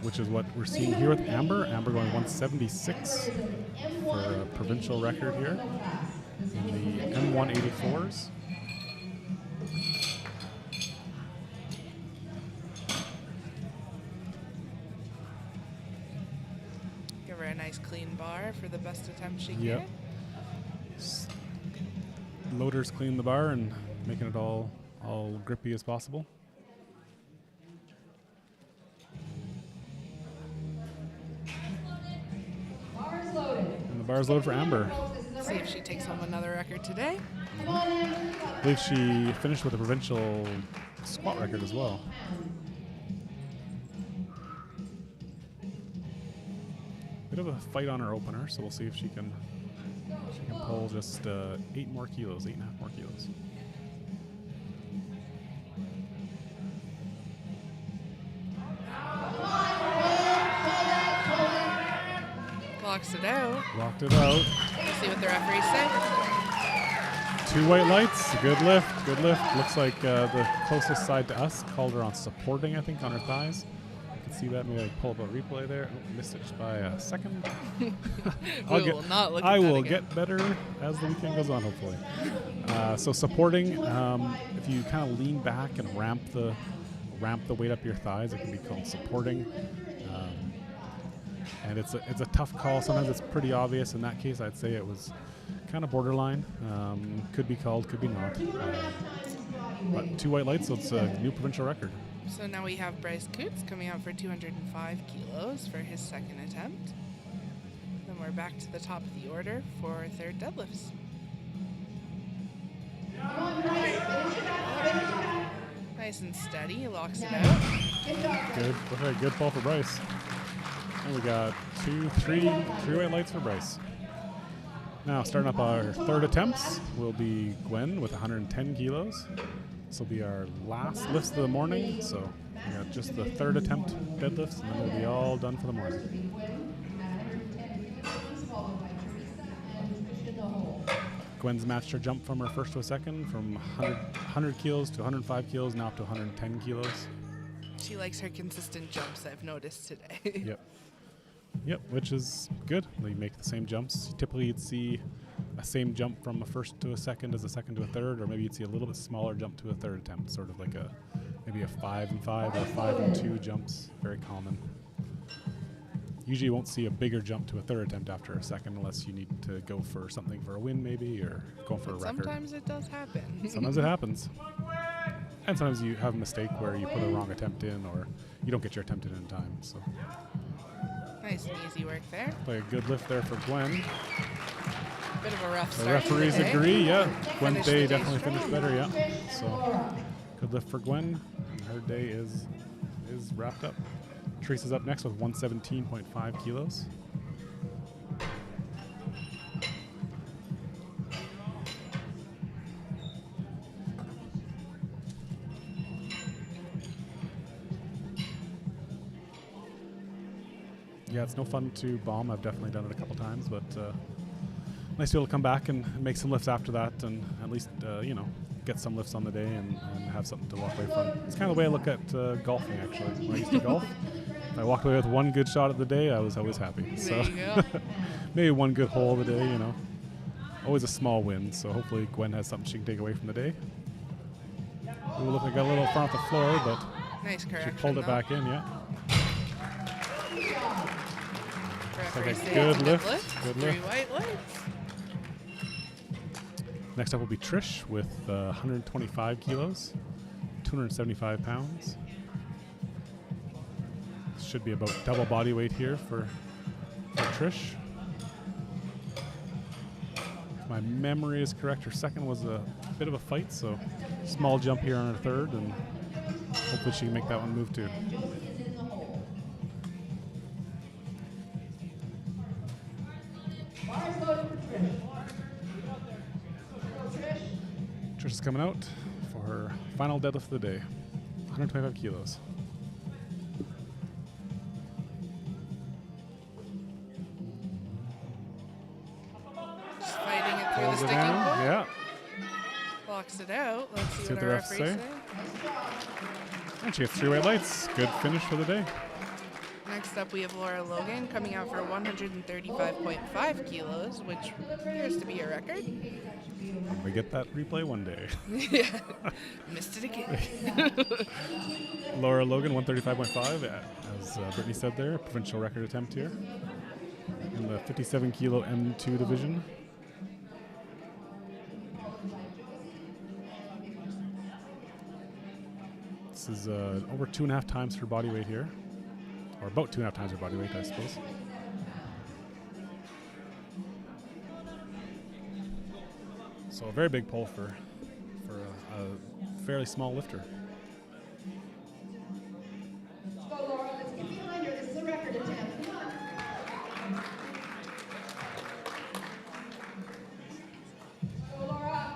which is what we're seeing here with Amber. Amber going 176 for a provincial record here in the M184s. Give her a nice clean bar for the best attempt she Yep. can. Loaders clean the bar and making it all grippy as possible. Bars loaded. And the bar's loaded for Amber. See if she takes home another record today. Come on, Amber. I believe she finished with a provincial squat record as well. Bit of a fight on her opener, so we'll see if she can pull just 8 more kilos, 8.5 more kilos. Blocks it out. Locked it out. We'll see what the referees say. 2 white lights, good lift, good lift. Looks like the closest side to us called her on supporting, I think, on her thighs. You can see that. Maybe I pull up a replay there. Oh, missed it just by a second. We will not look at I that will again. get better as the weekend goes on, hopefully. So supporting, if you kind of lean back and ramp the weight up your thighs, it can be called supporting. And it's a tough call. Sometimes it's pretty obvious. In that case, I'd say it was kind of borderline. Could be called, could be not. But 2 white lights, so it's a new provincial record. So now we have Bryce Coots coming out for 205 kilos for his second attempt. Then we're back to the top of the order for third deadlifts. Nice and steady, he locks it out. Good. Okay, good pull for Bryce. And we got three white lights for Bryce. Now, starting up our third attempts will be Gwen with 110 kilos. This will be our last lifts of the morning, so we got just the third attempt deadlifts, and then we'll be all done for the morning. Gwen's matched her jump from her first to a second, from 100 kilos to 105 kilos, now up to 110 kilos. She likes her consistent jumps, I've noticed today. Yep. Yep, which is good. They make the same jumps. Typically, you'd see a same jump from a first to a second as a second to a third, or maybe you'd see a little bit smaller jump to a third attempt, sort of like maybe a 5 and 5 or 5 and 2 jumps. Very common. Usually, you won't see a bigger jump to a third attempt after a second, unless you need to go for something for a win, maybe, or go for a record. Sometimes it does happen. Sometimes it happens. And sometimes you have a mistake where you put a wrong attempt in, or you don't get your attempt in time. So. Nice and easy work there. Play a good lift there for Gwen. Bit of a rough The start. referees today. agree, yeah. Gwen's Finished day the day definitely finished strong. better, yeah. So good lift for Gwen. And her day is wrapped up. Teresa's up next with 117.5 kilos. Yeah, it's no fun to bomb. I've definitely done it a couple times, but nice to be able to come back and make some lifts after that, and at least get some lifts on the day and have something to walk away from. It's kind of the way I look at golfing, actually. When I used to golf, if I walked away with one good shot of the day, I was always happy. So There you go. maybe one good hole of the day, Always a small win, so hopefully Gwen has something she can take away from the day. We look like a little front off the floor, but Nice she correction. pulled it though. back in, yeah. Referee Okay, says good it's a lift, good 3 lift. white lights. Next up will be Trish with 125 kilos, 275 pounds. Should be about double body weight here for Trish. If my memory is correct, her second was a bit of a fight, so small jump here on her third, and hopefully she can make that one move too. Trish is coming out for her final deadlift of the day, 125 kilos. Just fighting it through the Pulls it sticking down, point. yeah. Locks it out. Let's see, See what what our the refs referees say. say. And she gets 3 white lights. Good finish for the day. Next up, we have Laura Logan coming out for 135.5 kilos, which appears to be a record. We get that replay one day. Yeah, missed it again. Laura Logan, 135.5, as Brittany said there, provincial record attempt here in the 57 kilo M2 division. This is over 2.5 times her body weight here, or about 2.5 times her body weight, I suppose. So a very big pull for a fairly small lifter. Go, Laura, let's get behind her. This is a record attempt. Come on. Go, Laura.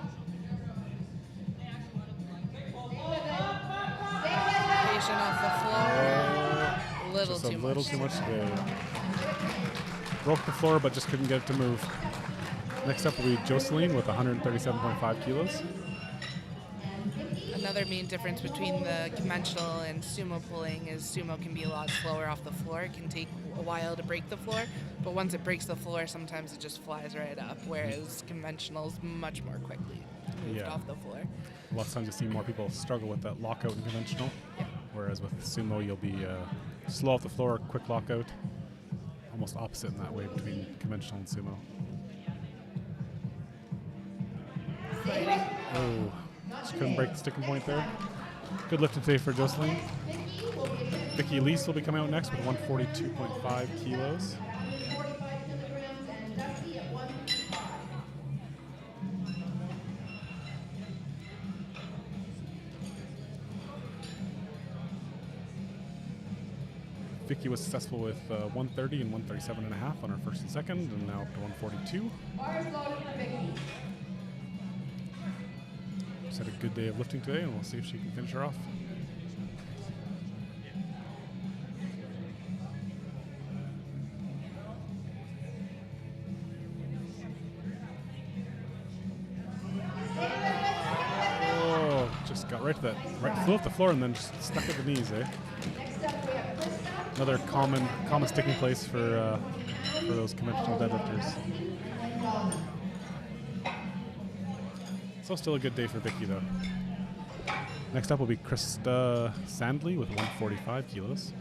Patient off the floor. A little Just a too little much. too much today. Broke the floor, but just couldn't get it to move. Next up will be Jocelyn with 137.5 kilos. Another main difference between the conventional and sumo pulling is sumo can be a lot slower off the floor. It can take a while to break the floor, but once it breaks the floor, sometimes it just flies right up, whereas conventional is much more quickly moved Yeah. off the floor. Lots of times you see more people struggle with that lockout in conventional, whereas with sumo you'll be slow off the floor, quick lockout. Almost opposite in that way between conventional and sumo. Fighting. Oh, just couldn't break the sticking point there. Good lifting today for Jocelyn. Vicky Elise will be coming out next with 142.5 kilos. Vicky was successful with 130 and 137.5 on her first and second, and now up to 142. Bars loaded for Vicky. She's had a good day of lifting today, and we'll see if she can finish her off. Oh, just got right to that, right, flew off the floor and then just stuck at the knees, eh? Next up, we have Krista. Another common sticking place for those conventional deadlifters. And Donna. So still a good day for Vicky though. Next up will be Krista Sandley with 145 kilos.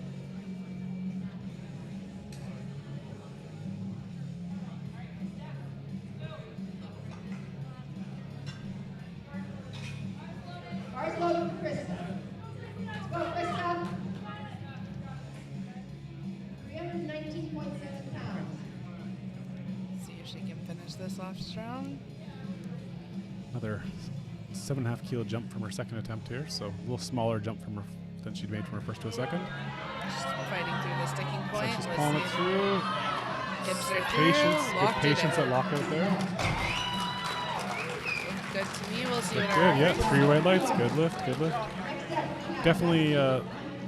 Bars loaded for Krista. Let's go, Krista. 319.7 pounds. See if she can finish this off strong. Another 7.5 kilo jump from her second attempt here, so a little smaller jump from her than she'd made from her first to a second. Just fighting through the sticking So point. she's Let's pulling see it if through. hips are through. Patience, good Locked it patience in. at lockout there. Good to me. We'll see Good, what our yeah, referee 3 white lights, good lift, good lift. Definitely you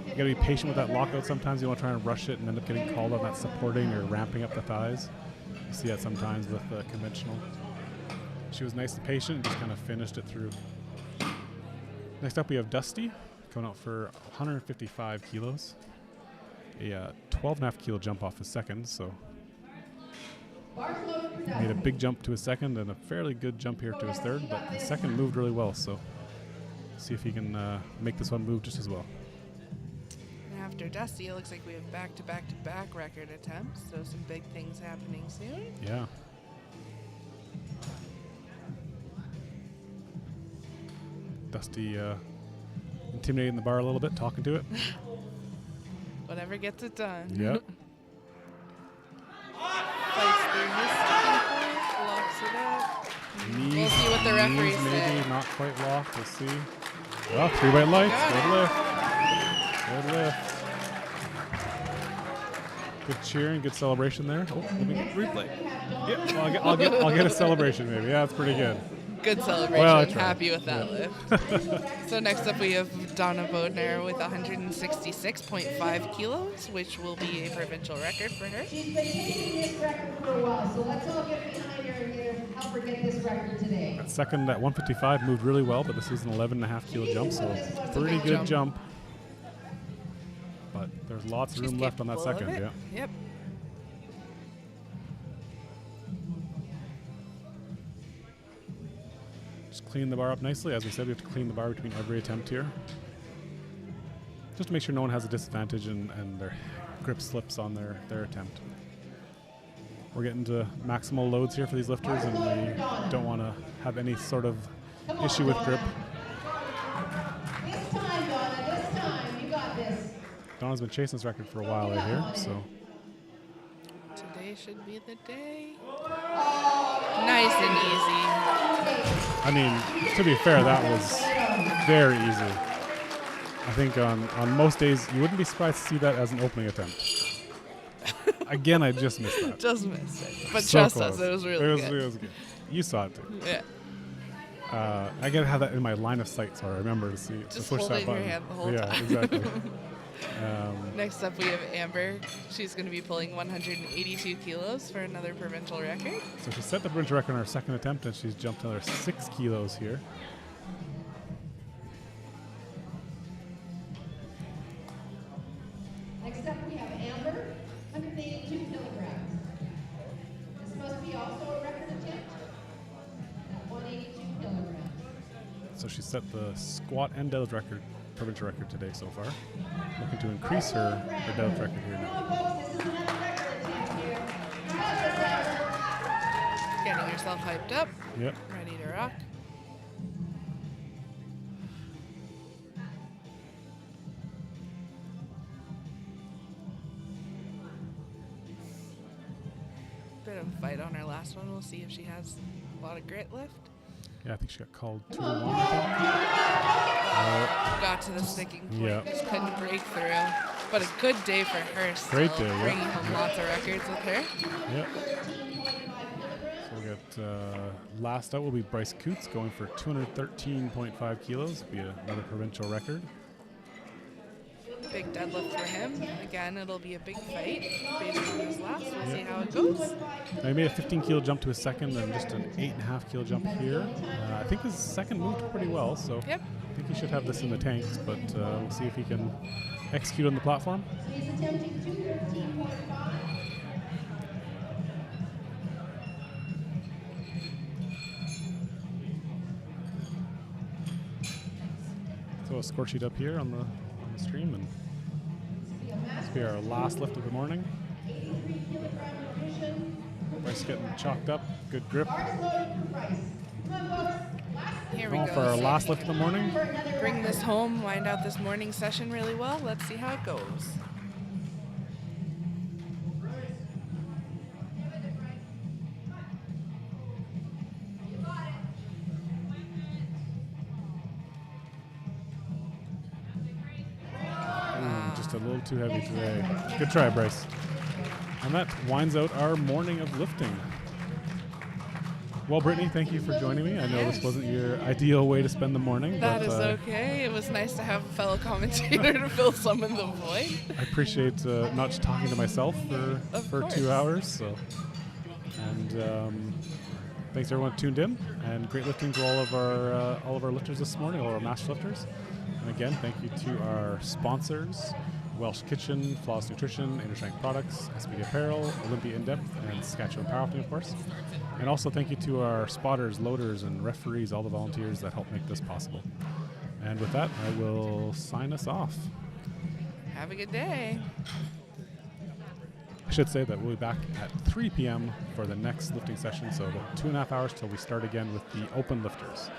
gotta be patient with that lockout sometimes. You want to try and rush it and end up getting called on that supporting or ramping up the thighs. You see that sometimes with conventional. She was nice and patient and just kind of finished it through. Next up we have Dusty coming out for 155 kilos. A 12.5 kilo jump off his second, so Bars loaded for made a Dustin. big jump to his second and a fairly good jump here to his third, but his second moved really well, so see if he can make this one move just as well. And after Dusty, it looks like we have back-to-back-to-back record attempts, so some big things happening soon. Yeah. Dusty intimidating the bar a little bit, talking to it. Whatever gets it done. Yep. Fights through his sticking point, locks it up. Knees, We'll see what the referee knees maybe said. not quite locked. We'll see. Well, 3 white lights. Got Good lift. Good lift. Good cheering. Good celebration there. Oh, let me replay. Yeah, well, I'll get a celebration maybe. Yeah, that's pretty good. Good celebration. Well, I tried. Happy with that lift. So next up we have Donna Bodner with 166.5 kilos, which will be a provincial record for her. She's been chasing this record for a while, so let's all get behind her and help her get this record today. That second at 155 moved really well, but this is an 11.5 kilo jump, so pretty big good jump. jump. But there's lots of She's room left on that capable of second. it. Yeah. Yep. Just clean the bar up nicely. As we said, we have to clean the bar between every attempt here. Just to make sure no one has a disadvantage and their grip slips on their attempt. We're getting to maximal loads here for these lifters, and we don't want to have any sort of issue with grip. This time, Donna, this time, you got this. Donna's been chasing this record for a while right here, so Today should be the day. Nice and easy. I mean, to be fair, that was very easy. I think on most days, you wouldn't be surprised to see that as an opening attempt. Again, I just missed that. Just missed it. But So trust close. us, it was really good. It was good. You saw it too. Yeah. I gotta have that in my line of sight so I remember to see to Just push that holding your button. hand the whole yeah, time. exactly. Next up, we have Amber. She's going to be pulling 182 kilos for another provincial record. So she set the provincial record on her second attempt, and she's jumped another 6 kilos here. Next up, we have Amber, 182 kilograms. This must be also a record attempt at 182 kilograms. So she set the squat and deadlift record, provincial record today so far. Looking to increase her deadlift record here now. Come on, folks, this is another record attempt here. You got this, Amber. Getting yourself hyped up, Yep. ready to rock. Bit of a fight on her last one. We'll see if she has a lot of grit left. Yeah, I think she got called 2-1. I Got to the sticking point. Yeah. Just couldn't break through. But a good day for her still. Great day, yeah. Bringing home Yeah. lots of records with her. Yep. So we'll get last out will be Bryce Coots going for 213.5 kilos. Be another provincial record. Big deadlift for him. Again, it'll be a big fight based on his last. We'll see how it goes. Now he made a 15 kilo jump to his second and just an 8.5 kilo jump here. I think his second moved pretty well, so Yep. I think he should have this in the tanks, but we'll see if he can execute on the platform. He's attempting 213.5. Throw a score sheet up here on the stream, and this will be our last lift of the morning. 83 kilogram division. Bryce getting chalked up, good grip. Bars loaded for Bryce. Come on, folks. Last Here we Going go. for our So last lift of the morning. for another bring record. this home, wind out this morning session really well. Let's see how it goes. Just a little too heavy today. Good try, Bryce. And that winds out our morning of lifting. Well, Brittany, thank you for joining me. I know this wasn't your ideal way to spend the morning, That but is okay. It was nice to have a fellow commentator to fill some of the void. I appreciate not just talking to myself Of for course. 2 hours. So, and thanks everyone who tuned in, and great lifting to all of our lifters this morning, all our master lifters. And again, thank you to our sponsors: Welsh Kitchen, Flawless Nutrition, Inner Strength Products, SPD Apparel, Olympia In Depth, and Saskatchewan Powerlifting, of course. And also thank you to our spotters, loaders, and referees, all the volunteers that help make this possible. And with that, I will sign us off. Have a good day. I should say that we'll be back at 3 p.m. for the next lifting session, so about 2.5 hours till we start again with the open lifters.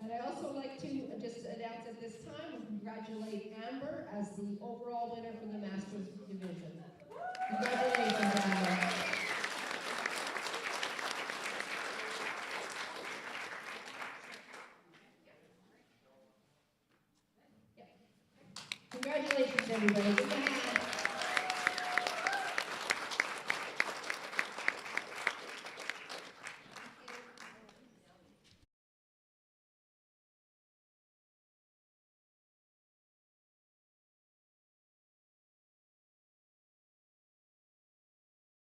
And I'd also like to just announce at this time and congratulate Amber as the overall winner for the Masters division. Congratulations, Amber. Congratulations, everybody. Give them a hand.